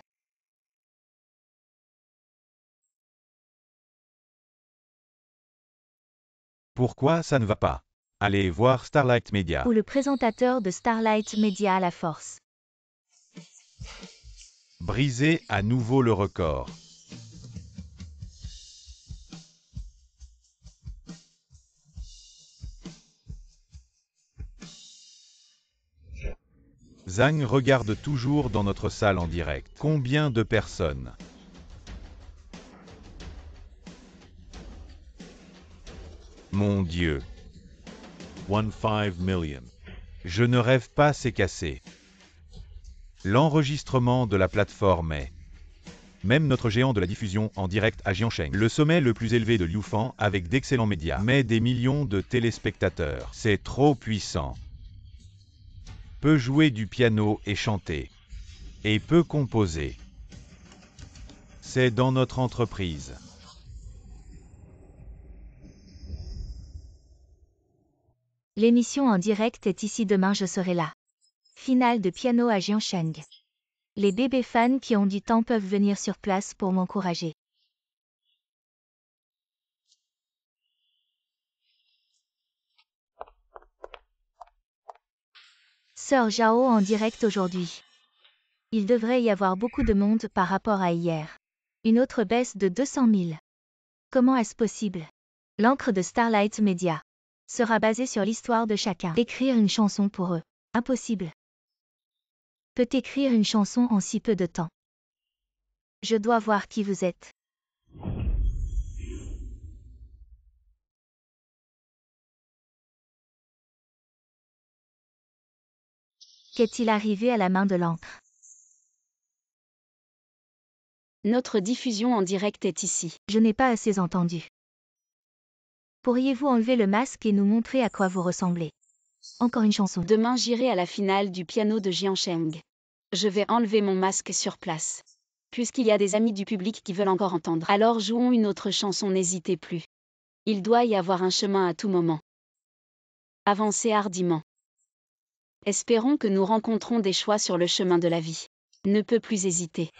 Pourquoi ça ne va pas? Allez voir Starlight Media. Ou le présentateur de Starlight Media à la force. Briser à nouveau le record. Zhang regarde toujours dans notre salle en direct. Combien de personnes? Mon Dieu. 15 million. Je ne rêve pas, c'est cassé. L'enregistrement de la plateforme est... Même notre géant de la diffusion en direct à Jiangsheng, le sommet le plus élevé de Liufan avec d'excellents médias, mais des millions de téléspectateurs. C'est trop puissant. Peut jouer du piano et chanter. et peut composer. C'est dans notre entreprise. L'émission en direct est ici demain je serai là. Finale de piano à Jiangsheng. Les bébés fans qui ont du temps peuvent venir sur place pour m'encourager. Sœur Zhao en direct aujourd'hui. Il devrait y avoir beaucoup de monde par rapport à hier. Une autre baisse de 200 000. Comment est-ce possible? L'encre de Starlight Media sera basée sur l'histoire de chacun. Écrire une chanson pour eux. Impossible. Peut écrire une chanson en si peu de temps. Je dois voir qui vous êtes. Qu'est-il arrivé à la main de l'encre? Notre diffusion en direct est ici. Je n'ai pas assez entendu. Pourriez-vous enlever le masque et nous montrer à quoi vous ressemblez? Encore une chanson. Demain j'irai à la finale du piano de Jiangsheng. Je vais enlever mon masque sur place. Puisqu'il y a des amis du public qui veulent encore entendre. Alors jouons une autre chanson, n'hésitez plus. Il doit y avoir un chemin à tout moment. Avancez hardiment. Espérons que nous rencontrons des choix sur le chemin de la vie. Ne peut plus hésiter.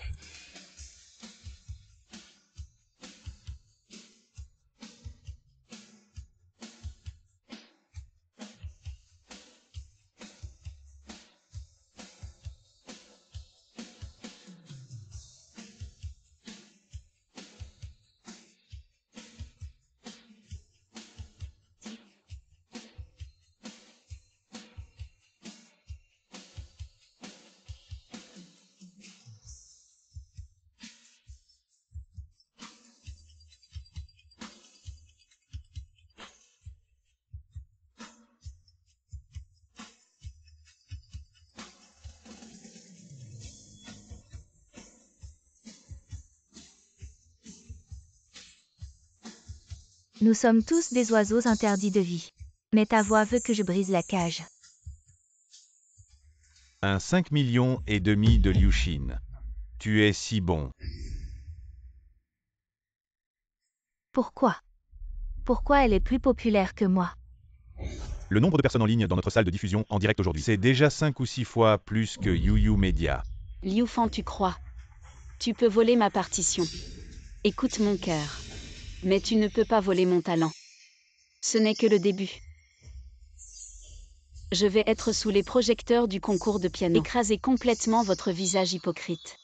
Nous sommes tous des oiseaux interdits de vie. Mais ta voix veut que je brise la cage. Un 5,5 millions de Liu Xin. Tu es si bon. Pourquoi? Pourquoi elle est plus populaire que moi? Le nombre de personnes en ligne dans notre salle de diffusion en direct aujourd'hui, c'est déjà 5 ou 6 fois plus que YouYou Media. Liu Fan, tu crois? Tu peux voler ma partition. Écoute mon cœur. Mais tu ne peux pas voler mon talent. Ce n'est que le début. Je vais être sous les projecteurs du concours de piano. Écraser complètement votre visage hypocrite.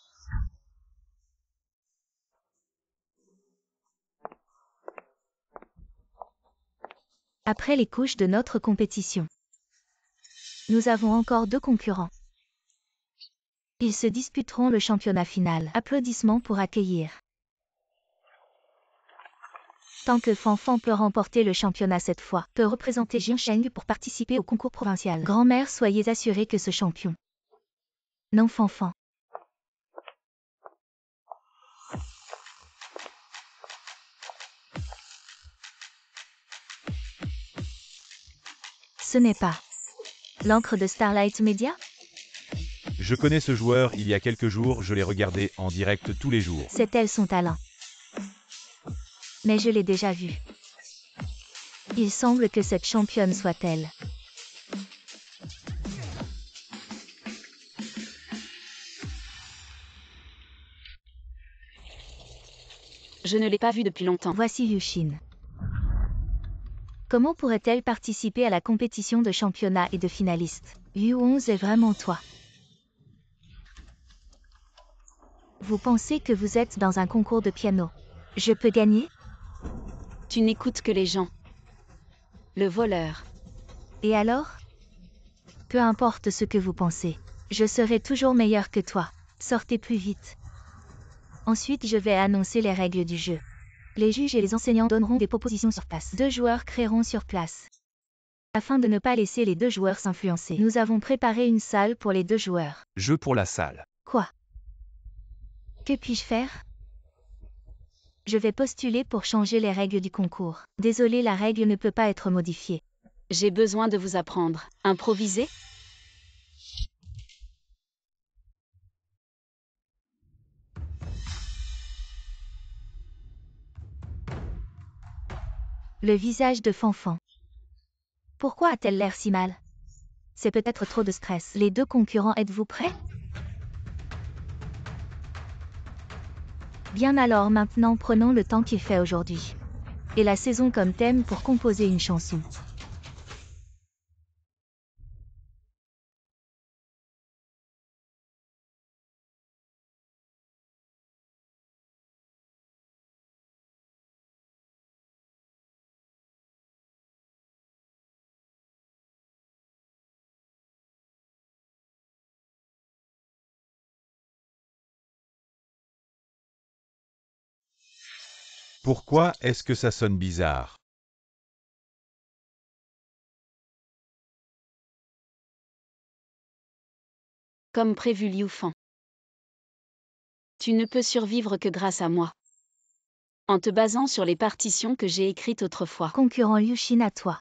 Après les couches de notre compétition, nous avons encore 2 concurrents. Ils se disputeront le championnat final. Applaudissements pour accueillir. Tant que Fanfan peut remporter le championnat cette fois, peut représenter Jiangsheng pour participer au concours provincial. Grand-mère, soyez assurée que ce champion. Non Fanfan. Ce n'est pas l'encre de Starlight Media? Je connais ce joueur, il y a quelques jours, je l'ai regardé en direct tous les jours. C'est elle son talent. Mais je l'ai déjà vue. Il semble que cette championne soit elle. Je ne l'ai pas vue depuis longtemps. Voici Liu Xin. Comment pourrait-elle participer à la compétition de championnat et de finaliste? U11 est vraiment toi. Vous pensez que vous êtes dans un concours de piano. Je peux gagner? Tu n'écoutes que les gens. Le voleur. Et alors? Peu importe ce que vous pensez. Je serai toujours meilleur que toi. Sortez plus vite. Ensuite, je vais annoncer les règles du jeu. Les juges et les enseignants donneront des propositions sur place. 2 joueurs créeront sur place. Afin de ne pas laisser les 2 joueurs s'influencer, nous avons préparé une salle pour les 2 joueurs. Jeu pour la salle. Quoi? Que puis-je faire? Je vais postuler pour changer les règles du concours. Désolé, la règle ne peut pas être modifiée. J'ai besoin de vous apprendre. Improviser? Le visage de Fanfan. Pourquoi a-t-elle l'air si mal? C'est peut-être trop de stress. Les deux concurrents, êtes-vous prêts? Bien alors maintenant prenons le temps qu'il fait aujourd'hui. Et la saison comme thème pour composer une chanson. Pourquoi est-ce que ça sonne bizarre? Comme prévu Liu Fan. Tu ne peux survivre que grâce à moi. En te basant sur les partitions que j'ai écrites autrefois. Concurrent Liu-Shin, à toi.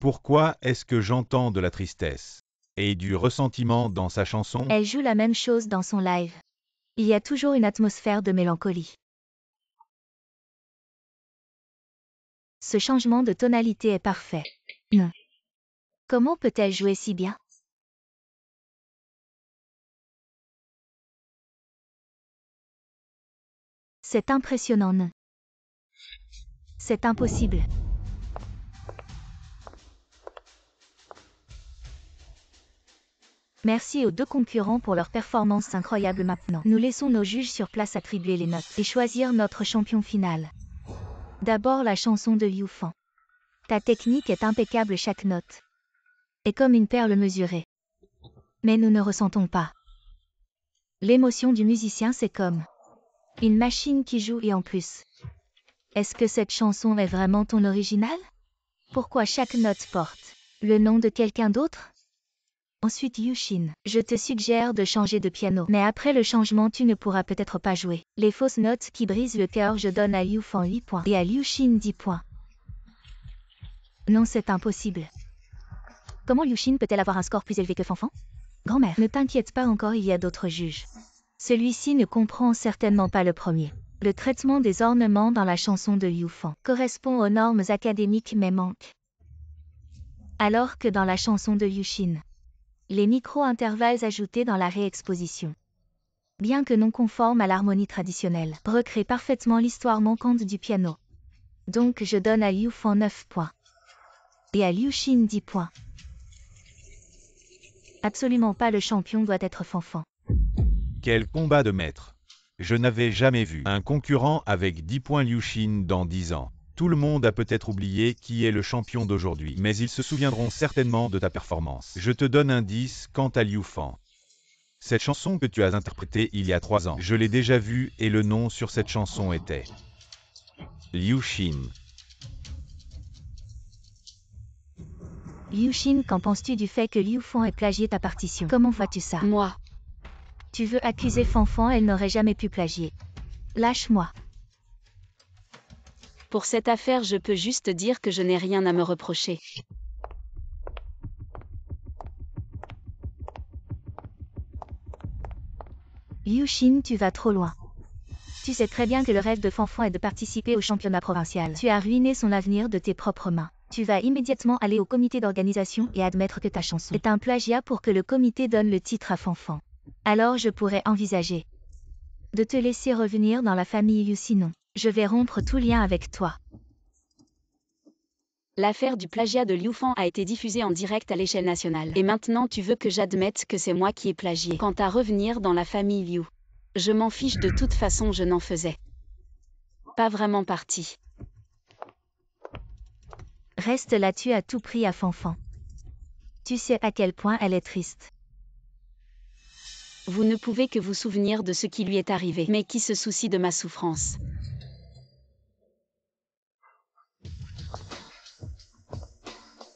Pourquoi est-ce que j'entends de la tristesse et du ressentiment dans sa chanson? Elle joue la même chose dans son live. Il y a toujours une atmosphère de mélancolie. Ce changement de tonalité est parfait. Non. Comment peut-elle jouer si bien? C'est impressionnant, non? C'est impossible. Merci aux deux concurrents pour leur performance incroyable maintenant. Nous laissons nos juges sur place attribuer les notes et choisir notre champion final. D'abord la chanson de Liu Fan. Ta technique est impeccable, chaque note est comme une perle mesurée. Mais nous ne ressentons pas l'émotion du musicien, c'est comme une machine qui joue et en plus. Est-ce que cette chanson est vraiment ton original? Pourquoi chaque note porte le nom de quelqu'un d'autre? Ensuite Liu-Shin, je te suggère de changer de piano. Mais après le changement, tu ne pourras peut-être pas jouer les fausses notes qui brisent le cœur. Je donne à Liu Fan 8 points et à Liu-Shin 10 points. Non, c'est impossible. Comment Liu-Shin peut-elle avoir un score plus élevé que Fanfan? Grand-mère, ne t'inquiète pas encore, il y a d'autres juges. Celui-ci ne comprend certainement pas le premier. Le traitement des ornements dans la chanson de Liu Fan correspond aux normes académiques mais manque. Alors que dans la chanson de Liu-Shin, les micro-intervalles ajoutés dans la réexposition, bien que non conformes à l'harmonie traditionnelle, recréent parfaitement l'histoire manquante du piano. Donc je donne à Liu Fan 9 points. Et à Liu-Shin 10 points. Absolument pas, le champion doit être Fanfan. Quel combat de maître! Je n'avais jamais vu un concurrent avec 10 points Liu-Shin dans 10 ans. Tout le monde a peut-être oublié qui est le champion d'aujourd'hui, mais ils se souviendront certainement de ta performance. Je te donne un 10 quant à Liu Fan. Cette chanson que tu as interprétée il y a 3 ans, je l'ai déjà vue et le nom sur cette chanson était Liu-Shin. Liu-Shin, qu'en penses-tu du fait que Liu Fan ait plagié ta partition? Comment vois-tu ça? Moi. Tu veux accuser Fanfan, elle n'aurait jamais pu plagier. Lâche-moi. Pour cette affaire, je peux juste dire que je n'ai rien à me reprocher. Liu-Shin, tu vas trop loin. Tu sais très bien que le rêve de Fanfan est de participer au championnat provincial. Tu as ruiné son avenir de tes propres mains. Tu vas immédiatement aller au comité d'organisation et admettre que ta chanson est un plagiat pour que le comité donne le titre à Fanfan. Alors je pourrais envisager de te laisser revenir dans la famille Liu, sinon je vais rompre tout lien avec toi. L'affaire du plagiat de Liu Fan a été diffusée en direct à l'échelle nationale. Et maintenant tu veux que j'admette que c'est moi qui ai plagié. Quant à revenir dans la famille Liu, je m'en fiche, de toute façon je n'en faisais pas vraiment partie. Reste là-dessus à tout prix à Fanfan. Tu sais à quel point elle est triste. Vous ne pouvez que vous souvenir de ce qui lui est arrivé, mais qui se soucie de ma souffrance?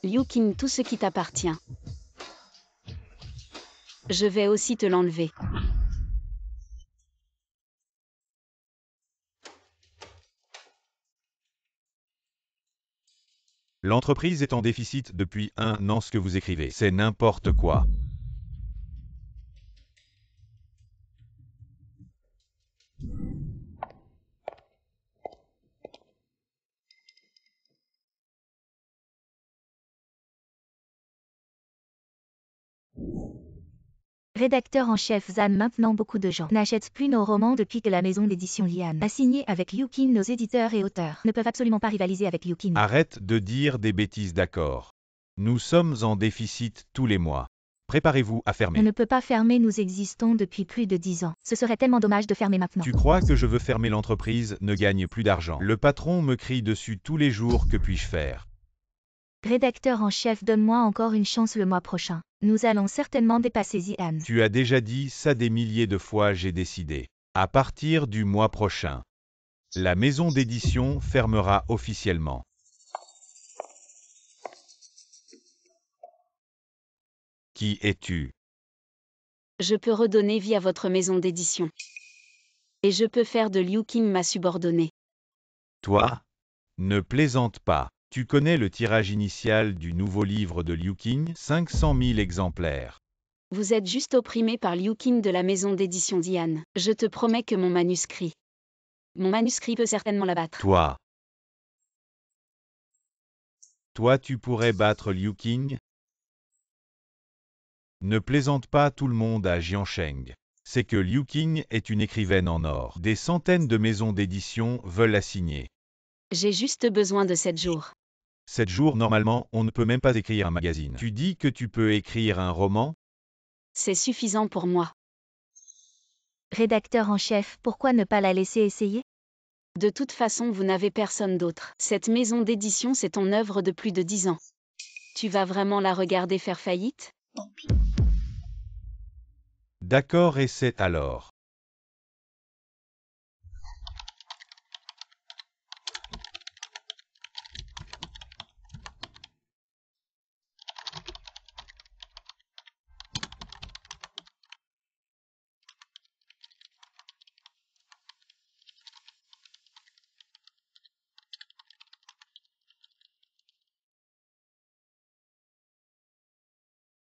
Liu Qin, tout ce qui t'appartient. Je vais aussi te l'enlever. L'entreprise est en déficit depuis 1 an. Ce que vous écrivez, c'est n'importe quoi. Rédacteur en chef Zan. Maintenant beaucoup de gens n'achètent plus nos romans depuis que la maison d'édition Lian a signé avec Liu Qin. Nos éditeurs et auteurs ne peuvent absolument pas rivaliser avec Liu Qin. Arrête de dire des bêtises, d'accord. Nous sommes en déficit tous les mois. Préparez-vous à On fermer. ne peut pas fermer, nous existons depuis plus de 10 ans. Ce serait tellement dommage de fermer maintenant. Tu crois que je veux fermer l'entreprise, ne gagne plus d'argent. Le patron me crie dessus tous les jours, que puis-je faire? Rédacteur en chef, donne-moi encore une chance le mois prochain. Nous allons certainement dépasser Zian. Tu as déjà dit ça des milliers de fois, j'ai décidé. À partir du mois prochain, la maison d'édition fermera officiellement. Qui es-tu? Je peux redonner vie à votre maison d'édition. Et je peux faire de Liu Qin ma subordonnée. Toi? Ne plaisante pas. Tu connais le tirage initial du nouveau livre de Liu Qin, 500 000 exemplaires. Vous êtes juste opprimé par Liu Qin de la maison d'édition Diane. Je te promets que mon manuscrit peut certainement l'abattre. Toi tu pourrais battre Liu Qin? Ne plaisante pas, tout le monde à Jiansheng. C'est que Liu Qin est une écrivaine en or. Des centaines de maisons d'édition veulent la signer. J'ai juste besoin de 7 jours. 7 jours, normalement, on ne peut même pas écrire un magazine. Tu dis que tu peux écrire un roman? C'est suffisant pour moi. Rédacteur en chef, pourquoi ne pas la laisser essayer? De toute façon, vous n'avez personne d'autre. Cette maison d'édition, c'est ton œuvre de plus de 10 ans. Tu vas vraiment la regarder faire faillite? D'accord, essaie alors.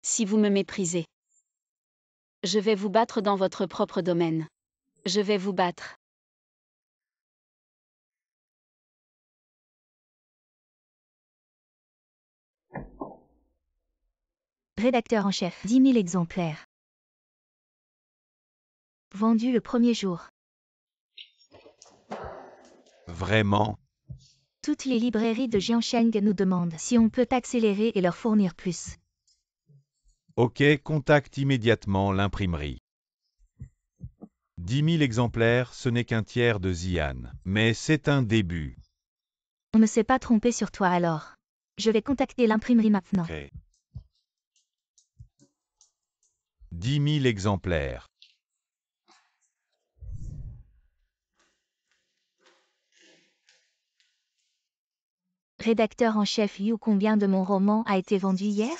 Si vous me méprisez, je vais vous battre dans votre propre domaine. Je vais vous battre. Rédacteur en chef, 10 000 exemplaires. Vendu le premier jour. Vraiment? Toutes les librairies de Jiansheng nous demandent si on peut accélérer et leur fournir plus. Ok, contacte immédiatement l'imprimerie. 10 000 exemplaires, ce n'est qu'un tiers de Zian, mais c'est un début. On ne s'est pas trompé sur toi alors. Je vais contacter l'imprimerie maintenant. Ok. 10 000 exemplaires. Rédacteur en chef Yu, combien de mon roman a été vendu hier?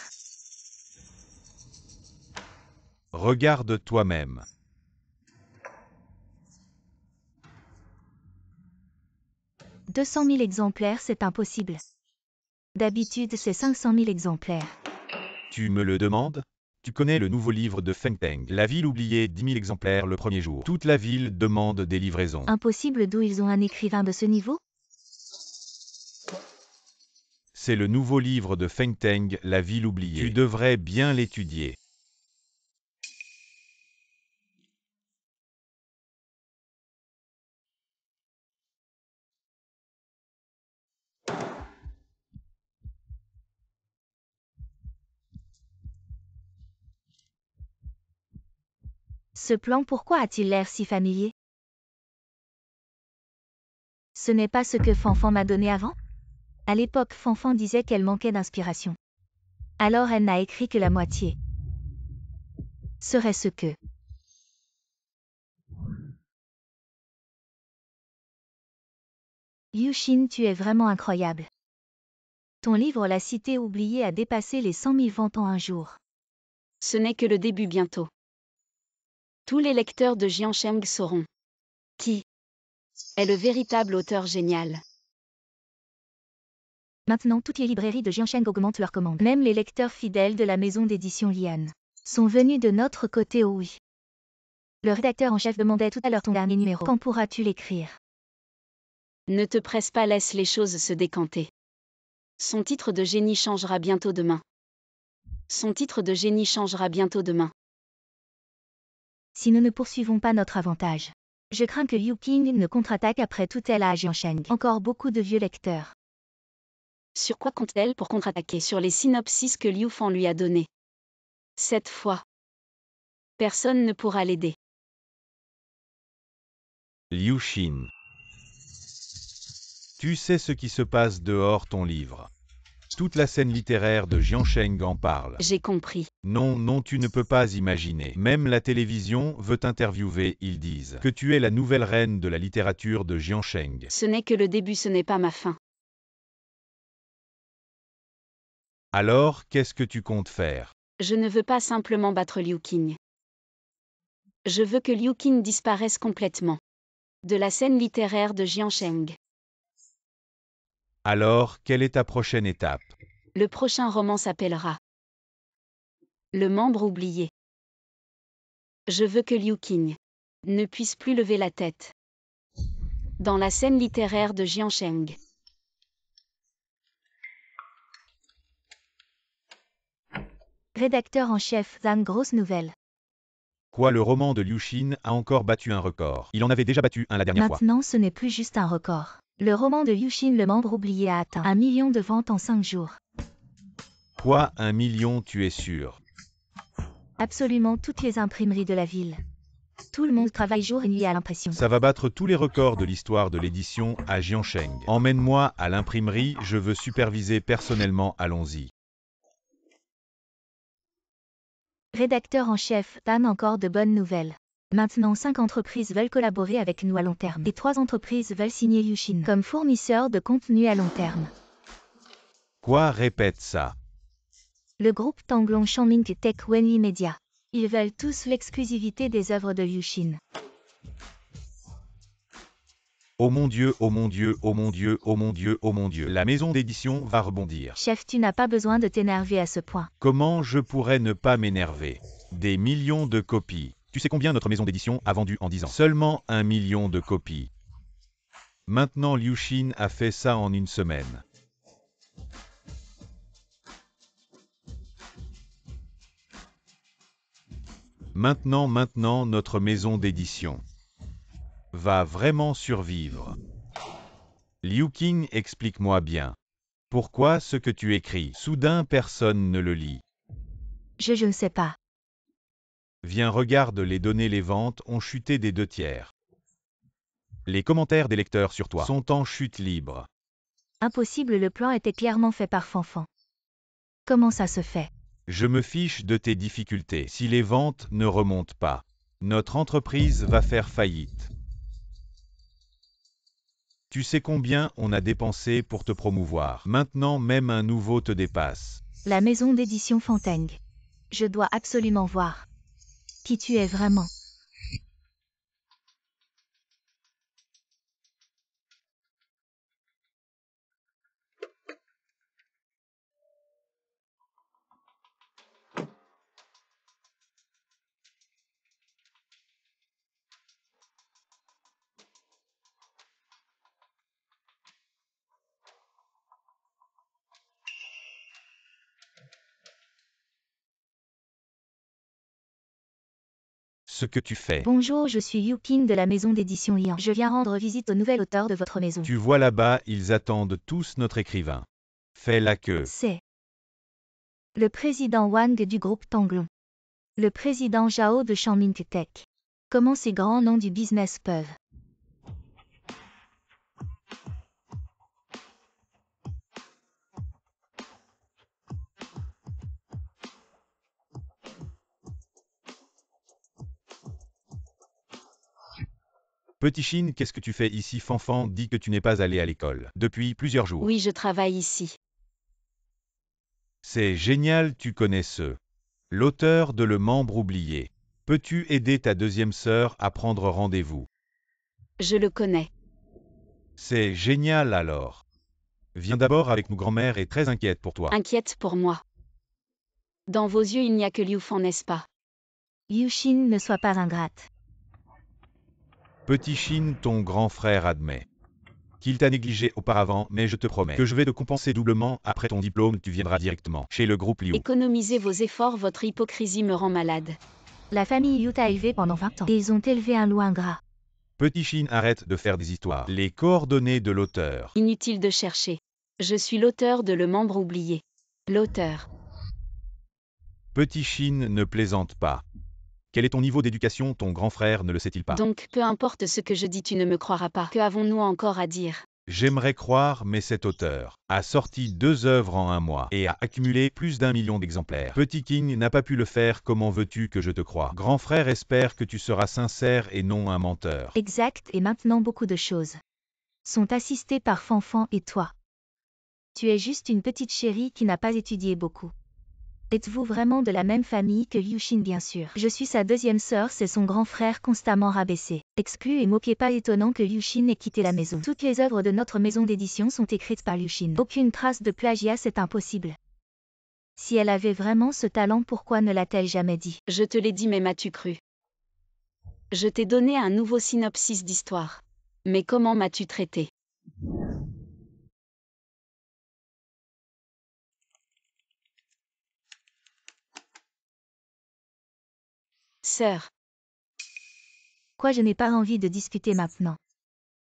Regarde toi-même. « 200 000 exemplaires, c'est impossible. D'habitude, c'est 500 000 exemplaires. Tu me le demandes? Tu connais le nouveau livre de Feng Teng, La ville oubliée, 10 000 exemplaires le premier jour. Toute la ville demande des livraisons. Impossible, d'où ils ont un écrivain de ce niveau? C'est le nouveau livre de Feng Teng, La ville oubliée. Tu devrais bien l'étudier. Ce plan, pourquoi a-t-il l'air si familier? Ce n'est pas ce que Fanfan m'a donné avant? À l'époque, Fanfan disait qu'elle manquait d'inspiration. Alors elle n'a écrit que la moitié. Serait-ce que... Yushin, tu es vraiment incroyable. Ton livre La Cité oubliée a dépassé les 100 000 ventes en un jour. Ce n'est que le début bientôt. Tous les lecteurs de Jiansheng sauront qui est le véritable auteur génial. Maintenant, toutes les librairies de Jiansheng augmentent leurs commandes. Même les lecteurs fidèles de la maison d'édition Lian sont venus de notre côté, oh oui. Le rédacteur en chef demandait tout à l'heure ton dernier numéro. Quand pourras-tu l'écrire? Ne te presse pas, laisse les choses se décanter. Son titre de génie changera bientôt demain. Son titre de génie changera bientôt demain. Si nous ne poursuivons pas notre avantage. Je crains que Liu Qing ne contre-attaque après tout elle à Jiansheng. Encore beaucoup de vieux lecteurs. Sur quoi compte-t-elle pour contre-attaquer? Sur les synopsis que Liu Fan lui a donnés. Cette fois, personne ne pourra l'aider. Liu Xin. Tu sais ce qui se passe dehors ton livre. Toute la scène littéraire de Jiansheng en parle. J'ai compris. Non, non, tu ne peux pas imaginer. Même la télévision veut t'interviewer, ils disent que tu es la nouvelle reine de la littérature de Jiansheng. Ce n'est que le début, ce n'est pas ma fin. Alors, qu'est-ce que tu comptes faire? Je ne veux pas simplement battre Liu Qing. Je veux que Liu Qing disparaisse complètement de la scène littéraire de Jiansheng. Alors, quelle est ta prochaine étape? Le prochain roman s'appellera Le membre oublié. Je veux que Liu Qing ne puisse plus lever la tête dans la scène littéraire de Jiansheng. Rédacteur en chef, Zhang, grosse nouvelle. Quoi, le roman de Liu Xin a encore battu un record? Il en avait déjà battu un la dernière fois. Maintenant, ce n'est plus juste un record. Le roman de Yushin, le membre oublié, a atteint 1 million de ventes en 5 jours. Quoi, 1 million, tu es sûr? Absolument toutes les imprimeries de la ville. Tout le monde travaille jour et nuit à l'impression. Ça va battre tous les records de l'histoire de l'édition à Jiansheng. Emmène-moi à l'imprimerie, je veux superviser personnellement, allons-y. Rédacteur en chef, Dan, encore de bonnes nouvelles. Maintenant 5 entreprises veulent collaborer avec nous à long terme. Et 3 entreprises veulent signer Yushin comme fournisseur de contenu à long terme. Quoi, répète ça? Le groupe Tanglong Shanming Tech Wenli Media. Ils veulent tous l'exclusivité des œuvres de Yushin. Oh mon Dieu, oh mon Dieu, oh mon Dieu, oh mon Dieu, oh mon Dieu. La maison d'édition va rebondir. Chef, tu n'as pas besoin de t'énerver à ce point. Comment je pourrais ne pas m'énerver? Des millions de copies. Tu sais combien notre maison d'édition a vendu en 10 ans? Seulement 1 million de copies. Maintenant Liu Xin a fait ça en une semaine. Maintenant notre maison d'édition va vraiment survivre. Liu Qing, explique-moi bien. Pourquoi ce que tu écris, soudain personne ne le lit? Je ne sais pas. Viens, regarde les données, les ventes ont chuté des 2/3. Les commentaires des lecteurs sur toi sont en chute libre. Impossible, le plan était clairement fait par Fanfan. Comment ça se fait? Je me fiche de tes difficultés. Si les ventes ne remontent pas, notre entreprise va faire faillite. Tu sais combien on a dépensé pour te promouvoir. Maintenant même un nouveau te dépasse. La maison d'édition Fanteng. Je dois absolument voir qui tu es vraiment. Ce que tu fais. Bonjour, je suis Yu Qing de la maison d'édition Lian. Je viens rendre visite au nouvel auteur de votre maison. Tu vois là-bas, ils attendent tous notre écrivain. Fais la queue. C'est le président Wang du groupe Tanglong. Le président Zhao de Shanming Tech. Comment ces grands noms du business peuvent Petit Shin, qu'est-ce que tu fais ici? Fanfan dit que tu n'es pas allé à l'école depuis plusieurs jours. Oui, je travaille ici. C'est génial, tu connais l'auteur de Le Membre oublié. Peux-tu aider ta deuxième sœur à prendre rendez-vous? Je le connais. C'est génial alors. Viens d'abord avec nous, grand-mère est très inquiète pour toi. Inquiète pour moi. Dans vos yeux, il n'y a que Liu Fan, n'est-ce pas? Yushin, ne sois pas ingrate. Petit Shin, ton grand frère admet qu'il t'a négligé auparavant, mais je te promets que je vais te compenser doublement. Après ton diplôme, tu viendras directement chez le groupe Liu. Économisez vos efforts, votre hypocrisie me rend malade. La famille Liu t'a élevé pendant 20 ans. Et ils ont élevé un loup ingrat. Petit Shin, arrête de faire des histoires. Les coordonnées de l'auteur. Inutile de chercher. Je suis l'auteur de Le Membre oublié. L'auteur. Petit Shin, ne plaisante pas. Quel est ton niveau d'éducation? Ton grand frère ne le sait-il pas? Donc, peu importe ce que je dis, tu ne me croiras pas. Que avons-nous encore à dire? J'aimerais croire, mais cet auteur a sorti 2 œuvres en un mois et a accumulé plus d'1 million d'exemplaires. Petit King n'a pas pu le faire, comment veux-tu que je te croie? Grand frère espère que tu seras sincère et non un menteur. Exact, et maintenant beaucoup de choses sont assistées par Fanfan et toi. Tu es juste une petite chérie qui n'a pas étudié beaucoup. Êtes-vous vraiment de la même famille que Yushin? Bien sûr. Je suis sa deuxième sœur, c'est son grand frère constamment rabaissé, exclu et moqué. Pas étonnant que Yushin ait quitté la maison. Toutes les œuvres de notre maison d'édition sont écrites par Yushin. Aucune trace de plagiat, c'est impossible. Si elle avait vraiment ce talent, pourquoi ne l'a-t-elle jamais dit? Je te l'ai dit, mais m'as-tu cru? Je t'ai donné un nouveau synopsis d'histoire. Mais comment m'as-tu traité? Sœur. Quoi, je n'ai pas envie de discuter maintenant.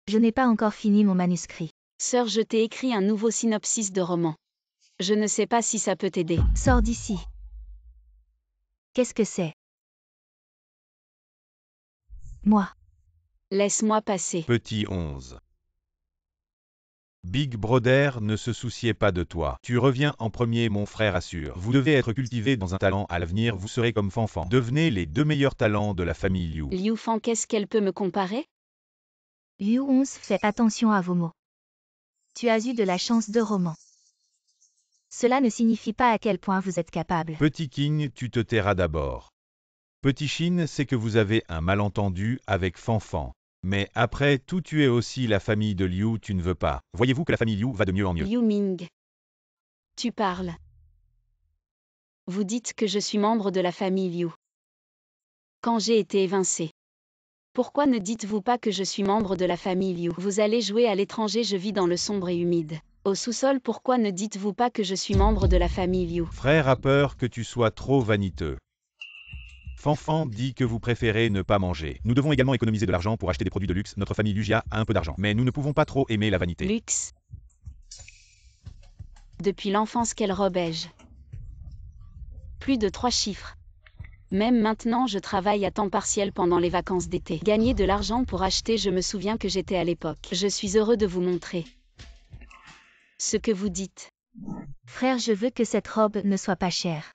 Je n'ai pas encore fini mon manuscrit. Sœur, je t'ai écrit un nouveau synopsis de roman. Je ne sais pas si ça peut t'aider. Sors d'ici. Qu'est-ce que c'est? Moi. Laisse-moi passer. Petit 11. Big Brother ne se souciait pas de toi. Tu reviens en premier, mon frère assure. Vous devez être cultivé dans un talent. À l'avenir, vous serez comme Fanfan. Devenez les 2 meilleurs talents de la famille Liu. Liu Fan, qu'est-ce qu'elle peut me comparer? Liu 11, fais attention à vos mots. Tu as eu de la chance de roman. Cela ne signifie pas à quel point vous êtes capable. Petit King, tu te tairas d'abord. Petit Shin, c'est que vous avez un malentendu avec Fanfan. Mais après tout, tu es aussi la famille de Liu, tu ne veux pas. Voyez-vous que la famille Liu va de mieux en mieux. Liu Ming. Tu parles. Vous dites que je suis membre de la famille Liu. Quand j'ai été évincé. Pourquoi ne dites-vous pas que je suis membre de la famille Liu? Vous allez jouer à l'étranger, je vis dans le sombre et humide. Au sous-sol, pourquoi ne dites-vous pas que je suis membre de la famille Liu? Frère a peur que tu sois trop vaniteux. Fanfan dit que vous préférez ne pas manger. Nous devons également économiser de l'argent pour acheter des produits de luxe. Notre famille Lugia a un peu d'argent. Mais nous ne pouvons pas trop aimer la vanité. Luxe. Depuis l'enfance, quelle robe ai-je? Plus de 3 chiffres. Même maintenant, je travaille à temps partiel pendant les vacances d'été. Gagner de l'argent pour acheter, je me souviens que j'étais à l'époque. Je suis heureux de vous montrer ce que vous dites. Frère, je veux que cette robe ne soit pas chère.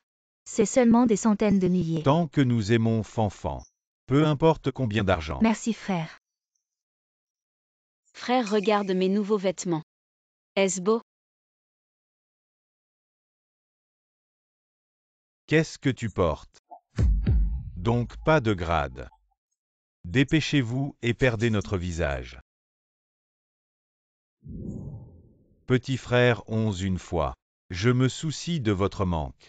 C'est seulement des centaines de milliers. Tant que nous aimons Fanfan. Peu importe combien d'argent. Merci frère. Frère, regarde mes nouveaux vêtements. Est-ce beau? Qu'est-ce que tu portes? Donc pas de grade. Dépêchez-vous et perdez notre visage. Petit frère 11 une fois. Je me soucie de votre manque.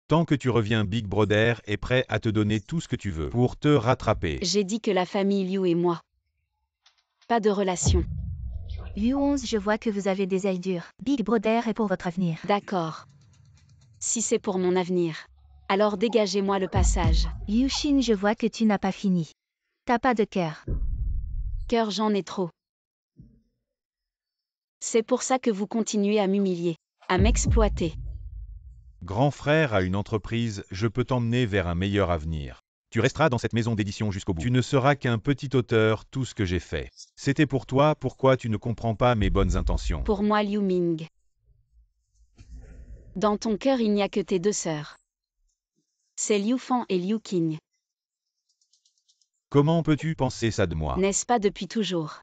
Tant que tu reviens, Big Brother est prêt à te donner tout ce que tu veux pour te rattraper. J'ai dit que la famille Liu et moi. Pas de relation. Liu 11, je vois que vous avez des ailes dures. Big Brother est pour votre avenir. D'accord. Si c'est pour mon avenir. Alors dégagez-moi le passage. Yushin, je vois que tu n'as pas fini. T'as pas de cœur. Cœur, j'en ai trop. C'est pour ça que vous continuez à m'humilier, à m'exploiter. Grand frère a une entreprise, je peux t'emmener vers un meilleur avenir. Tu resteras dans cette maison d'édition jusqu'au bout. Tu ne seras qu'un petit auteur, tout ce que j'ai fait. C'était pour toi, pourquoi tu ne comprends pas mes bonnes intentions? Pour moi, Liu Ming. Dans ton cœur, il n'y a que tes 2 sœurs. C'est Liu Fan et Liu Qing. Comment peux-tu penser ça de moi? N'est-ce pas depuis toujours?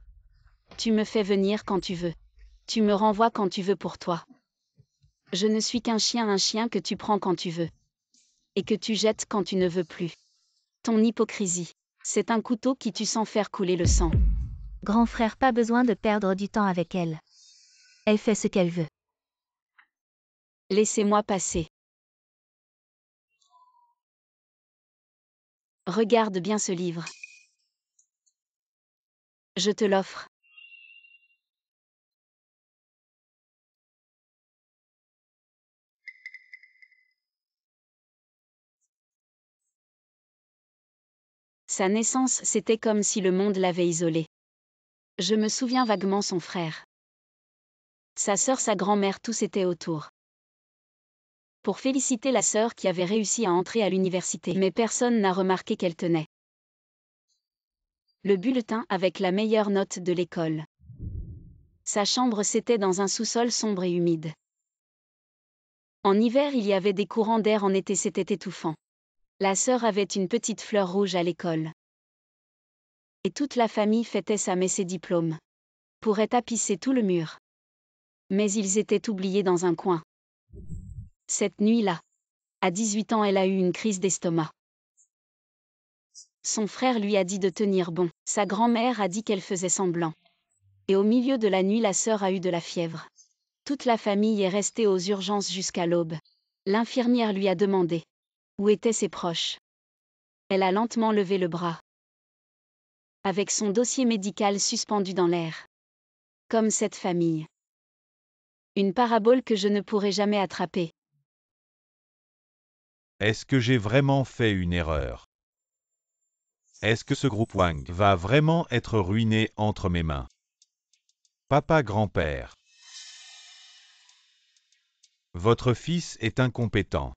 Tu me fais venir quand tu veux. Tu me renvoies quand tu veux pour toi. Je ne suis qu'un chien que tu prends quand tu veux. Et que tu jettes quand tu ne veux plus. Ton hypocrisie. C'est un couteau qui tue sans faire couler le sang. Grand frère, pas besoin de perdre du temps avec elle. Elle fait ce qu'elle veut. Laissez-moi passer. Regarde bien ce livre. Je te l'offre. Sa naissance, c'était comme si le monde l'avait isolé. Je me souviens vaguement son frère. Sa sœur, sa grand-mère, tous étaient autour. Pour féliciter la sœur qui avait réussi à entrer à l'université, mais personne n'a remarqué qu'elle tenait le bulletin avec la meilleure note de l'école. Sa chambre, c'était dans un sous-sol sombre et humide. En hiver, il y avait des courants d'air, en été, c'était étouffant. La sœur avait une petite fleur rouge à l'école. Et toute la famille fêtait sa messe et diplôme. Pourrait tapisser tout le mur. Mais ils étaient oubliés dans un coin. Cette nuit-là, à 18 ans, elle a eu une crise d'estomac. Son frère lui a dit de tenir bon. Sa grand-mère a dit qu'elle faisait semblant. Et au milieu de la nuit, la sœur a eu de la fièvre. Toute la famille est restée aux urgences jusqu'à l'aube. L'infirmière lui a demandé où étaient ses proches. Elle a lentement levé le bras, avec son dossier médical suspendu dans l'air. Comme cette famille. Une parabole que je ne pourrai jamais attraper. Est-ce que j'ai vraiment fait une erreur? Est-ce que ce groupe Wang va vraiment être ruiné entre mes mains? Papa grand-père. Votre fils est incompétent.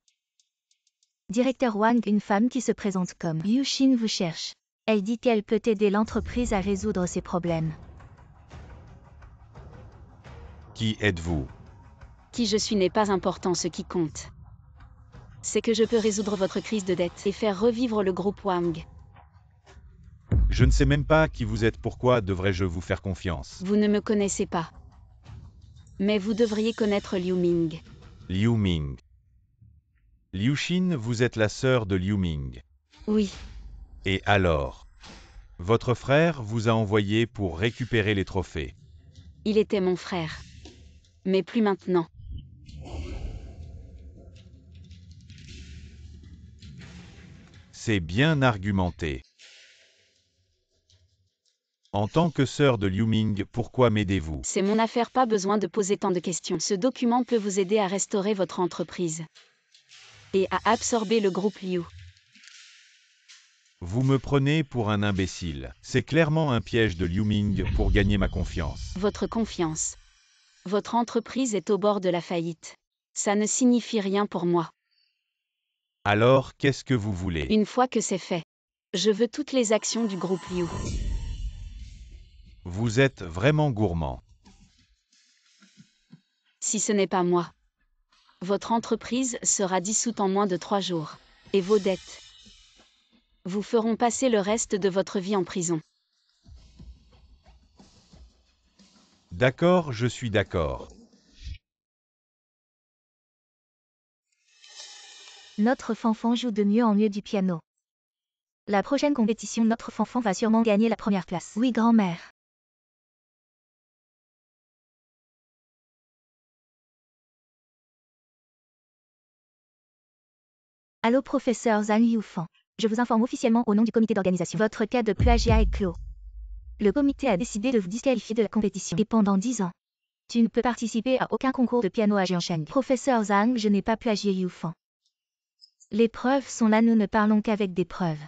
Directeur Wang, une femme qui se présente comme Yu Xin vous cherche. Elle dit qu'elle peut aider l'entreprise à résoudre ses problèmes. Qui êtes-vous? Qui je suis n'est pas important, ce qui compte. C'est que je peux résoudre votre crise de dette et faire revivre le groupe Wang. Je ne sais même pas qui vous êtes, pourquoi devrais-je vous faire confiance? Vous ne me connaissez pas. Mais vous devriez connaître Liu Ming. Liu Ming. Liu Xin, vous êtes la sœur de Liu Ming. Oui, Et alors? Votre frère vous a envoyé pour récupérer les trophées. il était mon frère. Mais plus maintenant. C'est bien argumenté. En tant que sœur de Liu Ming, pourquoi m'aidez-vous? C'est mon affaire, pas besoin de poser tant de questions. Ce document peut vous aider à restaurer votre entreprise. Et à absorber le groupe Liu. Vous me prenez pour un imbécile. C'est clairement un piège de Liu Ming pour gagner ma confiance. Votre confiance. Votre entreprise est au bord de la faillite. Ça ne signifie rien pour moi. Alors, qu'est-ce que vous voulez? Une fois que c'est fait, je veux toutes les actions du groupe Liu. Vous êtes vraiment gourmand. Si ce n'est pas moi, votre entreprise sera dissoute en moins de 3 jours. Et vos dettes vous feront passer le reste de votre vie en prison. D'accord, je suis d'accord. Notre fanfan joue de mieux en mieux du piano. La prochaine compétition, notre fanfan va sûrement gagner la première place. Oui, grand-mère. Allô, professeur Zhang Yufan. Je vous informe officiellement au nom du comité d'organisation. Votre cas de plagiat est clos. Le comité a décidé de vous disqualifier de la compétition. Et pendant 10 ans, tu ne peux participer à aucun concours de piano à Jianshan. Professeur Zhang, je n'ai pas plagié Yufan. Les preuves sont là, nous ne parlons qu'avec des preuves.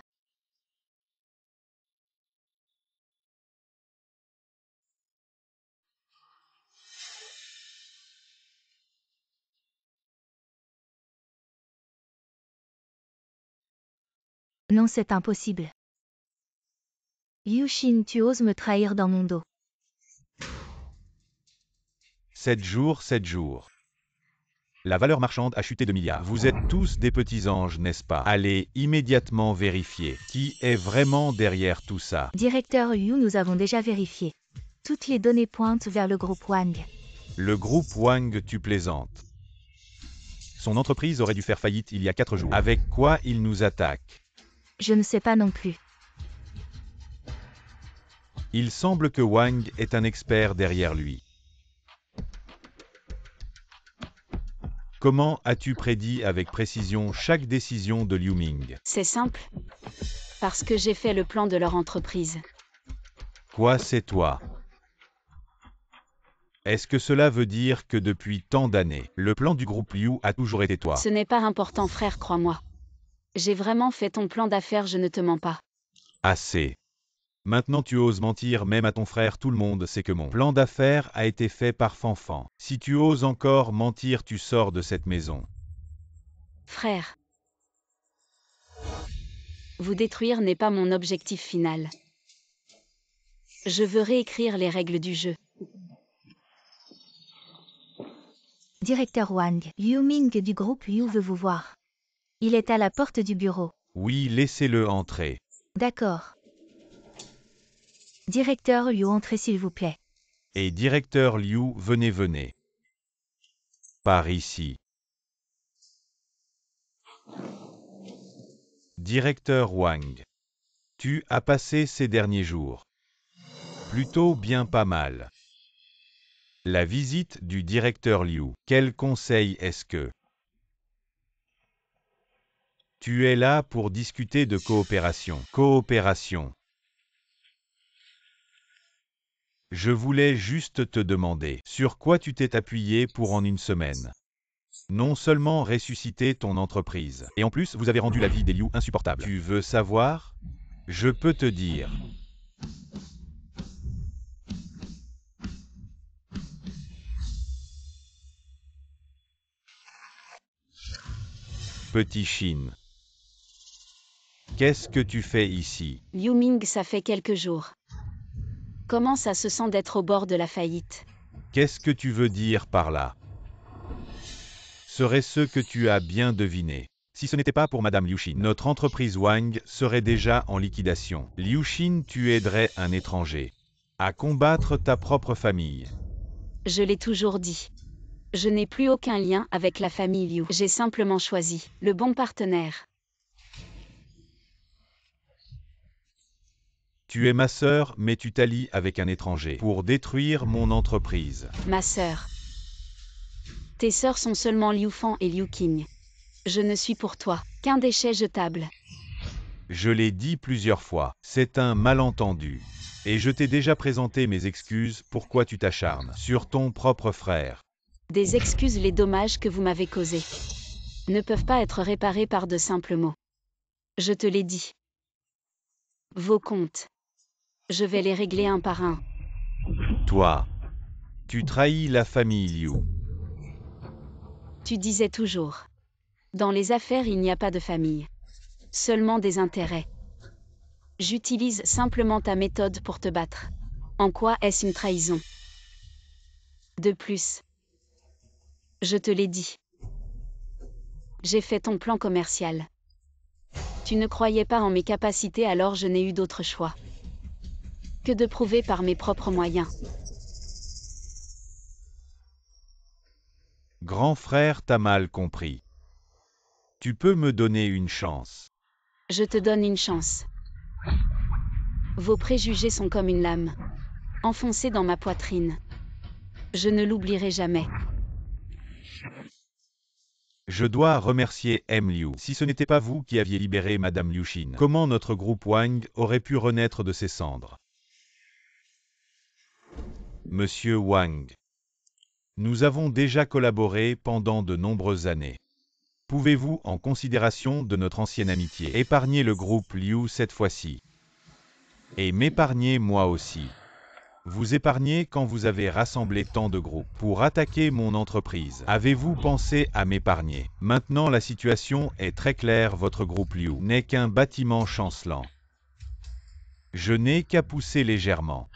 Non, c'est impossible. Yu Xin, tu oses me trahir dans mon dos. 7 jours, 7 jours. La valeur marchande a chuté de milliards. Vous êtes tous des petits anges, n'est-ce pas? Allez immédiatement vérifier qui est vraiment derrière tout ça. Directeur Liu, nous avons déjà vérifié. Toutes les données pointent vers le groupe Wang. Le groupe Wang, tu plaisantes. Son entreprise aurait dû faire faillite il y a 4 jours. Avec quoi il nous attaque? Je ne sais pas non plus. Il semble que Wang est un expert derrière lui. Comment as-tu prédit avec précision chaque décision de Liu Ming? C'est simple. Parce que j'ai fait le plan de leur entreprise. Quoi, c'est toi? Est-ce que cela veut dire que depuis tant d'années, le plan du groupe Liu a toujours été toi? Ce n'est pas important, frère, crois-moi. J'ai vraiment fait ton plan d'affaires, je ne te mens pas. Assez. Maintenant tu oses mentir même à ton frère, tout le monde sait que mon plan d'affaires a été fait par Fanfan. Si tu oses encore mentir, tu sors de cette maison. Frère. Vous détruire n'est pas mon objectif final. Je veux réécrire les règles du jeu. Directeur Wang, Liu Ming du groupe Liu veut vous voir. Il est à la porte du bureau. Oui, laissez-le entrer. D'accord. Directeur Liu, entrez s'il vous plaît. Et directeur Liu, venez. Par ici. Directeur Wang. Tu as passé ces derniers jours. Plutôt bien pas mal. La visite du directeur Liu. Quel conseil est-ce que tu es là pour discuter de coopération? Coopération. Je voulais juste te demander sur quoi tu t'es appuyé pour en une semaine. Non seulement ressusciter ton entreprise, et en plus vous avez rendu la vie des Liu insupportable. Tu veux savoir? Je peux te dire. Petit Chine. Qu'est-ce que tu fais ici? Liu Ming, ça fait quelques jours. Comment ça se sent d'être au bord de la faillite? Qu'est-ce que tu veux dire par là? Serait ce que tu as bien deviné. Si ce n'était pas pour Madame Liu Xin, notre entreprise Wang serait déjà en liquidation. Liu Xin, tu aiderais un étranger à combattre ta propre famille. Je l'ai toujours dit. Je n'ai plus aucun lien avec la famille Liu. J'ai simplement choisi le bon partenaire. Tu es ma sœur, mais tu t'allies avec un étranger pour détruire mon entreprise. Ma sœur. Tes sœurs sont seulement Liu Fan et Liu Qing. Je ne suis pour toi qu'un déchet jetable. Je l'ai dit plusieurs fois, c'est un malentendu. Et je t'ai déjà présenté mes excuses, pourquoi tu t'acharnes sur ton propre frère. Des excuses, les dommages que vous m'avez causés ne peuvent pas être réparés par de simples mots. Je te l'ai dit. Vos comptes. Je vais les régler un par un. Toi, tu trahis la famille Liu. Tu disais toujours. Dans les affaires, il n'y a pas de famille. Seulement des intérêts. J'utilise simplement ta méthode pour te battre. En quoi est-ce une trahison? De plus, je te l'ai dit. J'ai fait ton plan commercial. Tu ne croyais pas en mes capacités, alors je n'ai eu d'autre choix que de prouver par mes propres moyens. Grand frère, t'as mal compris. Tu peux me donner une chance. Je te donne une chance. Vos préjugés sont comme une lame, enfoncée dans ma poitrine. Je ne l'oublierai jamais. Je dois remercier M. Liu. Si ce n'était pas vous qui aviez libéré Madame Liu Xin, comment notre groupe Wang aurait pu renaître de ses cendres? Monsieur Wang, nous avons déjà collaboré pendant de nombreuses années. Pouvez-vous, en considération de notre ancienne amitié, épargner le groupe Liu cette fois-ci? Et m'épargner moi aussi. Vous épargnez quand vous avez rassemblé tant de groupes pour attaquer mon entreprise. Avez-vous pensé à m'épargner? Maintenant la situation est très claire, votre groupe Liu n'est qu'un bâtiment chancelant. Je n'ai qu'à pousser légèrement.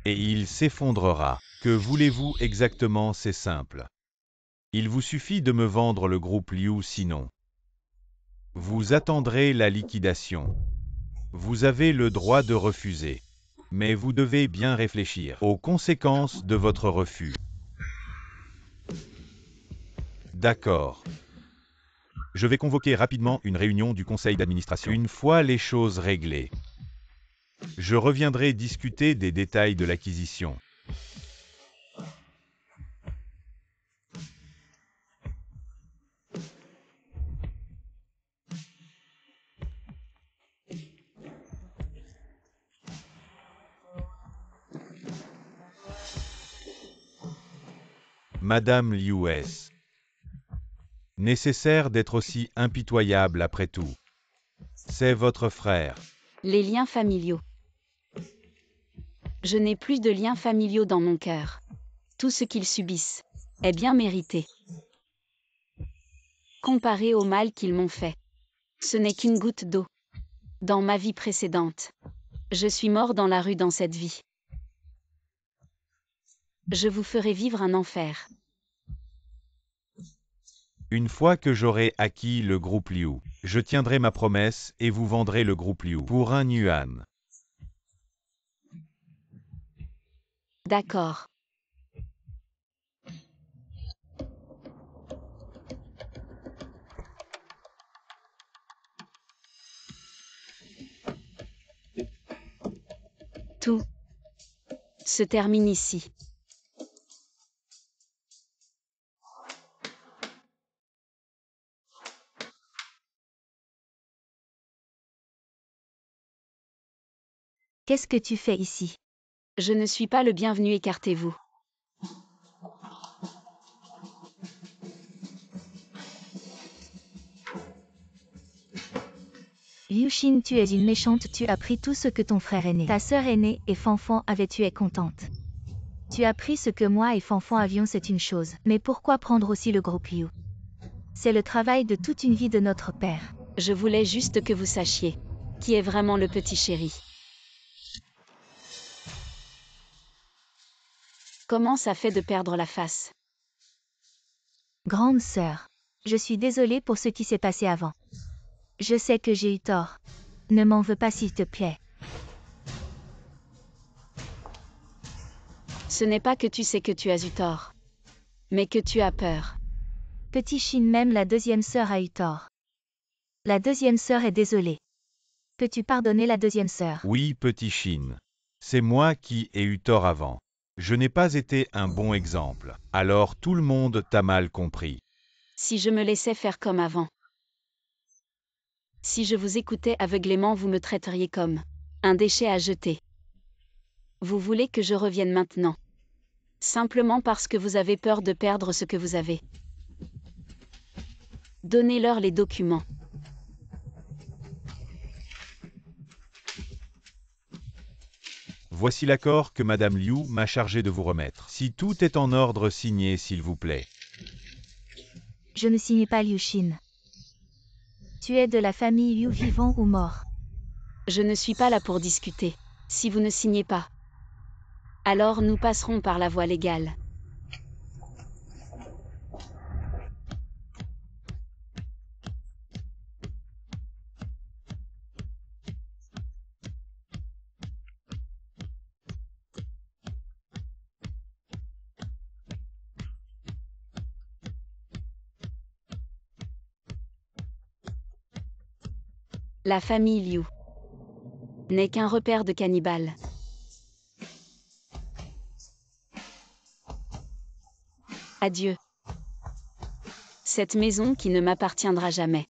Et il s'effondrera. Que voulez-vous exactement? C'est simple. Il vous suffit de me vendre le groupe Liu, sinon vous attendrez la liquidation. Vous avez le droit de refuser. Mais vous devez bien réfléchir aux conséquences de votre refus. D'accord. Je vais convoquer rapidement une réunion du conseil d'administration. Une fois les choses réglées, je reviendrai discuter des détails de l'acquisition. Madame Liu, est-ce nécessaire d'être aussi impitoyable après tout? C'est votre frère. Les liens familiaux. Je n'ai plus de liens familiaux dans mon cœur. Tout ce qu'ils subissent est bien mérité. Comparé au mal qu'ils m'ont fait, ce n'est qu'une goutte d'eau. Dans ma vie précédente, je suis mort dans la rue dans cette vie. Je vous ferai vivre un enfer. Une fois que j'aurai acquis le groupe Liu, je tiendrai ma promesse et vous vendrez le groupe Liu pour 1 yuan. D'accord. Tout se termine ici. Qu'est-ce que tu fais ici? Je ne suis pas le bienvenu, écartez-vous. Liu Xin, tu es une méchante, tu as pris tout ce que ton frère aîné, ta sœur aînée et Fanfan avaient, tu es contente. Tu as pris ce que moi et Fanfan avions, c'est une chose, mais pourquoi prendre aussi le groupe Liu? C'est le travail de toute une vie de notre père. Je voulais juste que vous sachiez qui est vraiment le petit chéri. Comment ça fait de perdre la face? Grande sœur, je suis désolée pour ce qui s'est passé avant. Je sais que j'ai eu tort. Ne m'en veux pas, s'il te plaît. Ce n'est pas que tu sais que tu as eu tort, mais que tu as peur. Petit Shin, même la deuxième sœur a eu tort. La deuxième sœur est désolée. Peux-tu pardonner la deuxième sœur? Oui, petit Shin. C'est moi qui ai eu tort avant. Je n'ai pas été un bon exemple. Alors tout le monde t'a mal compris. Si je me laissais faire comme avant. Si je vous écoutais aveuglément, vous me traiteriez comme un déchet à jeter. Vous voulez que je revienne maintenant? Simplement parce que vous avez peur de perdre ce que vous avez. Donnez-leur les documents. Voici l'accord que Madame Liu m'a chargé de vous remettre. Si tout est en ordre, signez s'il vous plaît. Je ne signe pas, Liu Xin. Tu es de la famille Liu, vivant ou mort. Je ne suis pas là pour discuter. Si vous ne signez pas, alors nous passerons par la voie légale. La famille Liu n'est qu'un repère de cannibales. Adieu. Cette maison qui ne m'appartiendra jamais.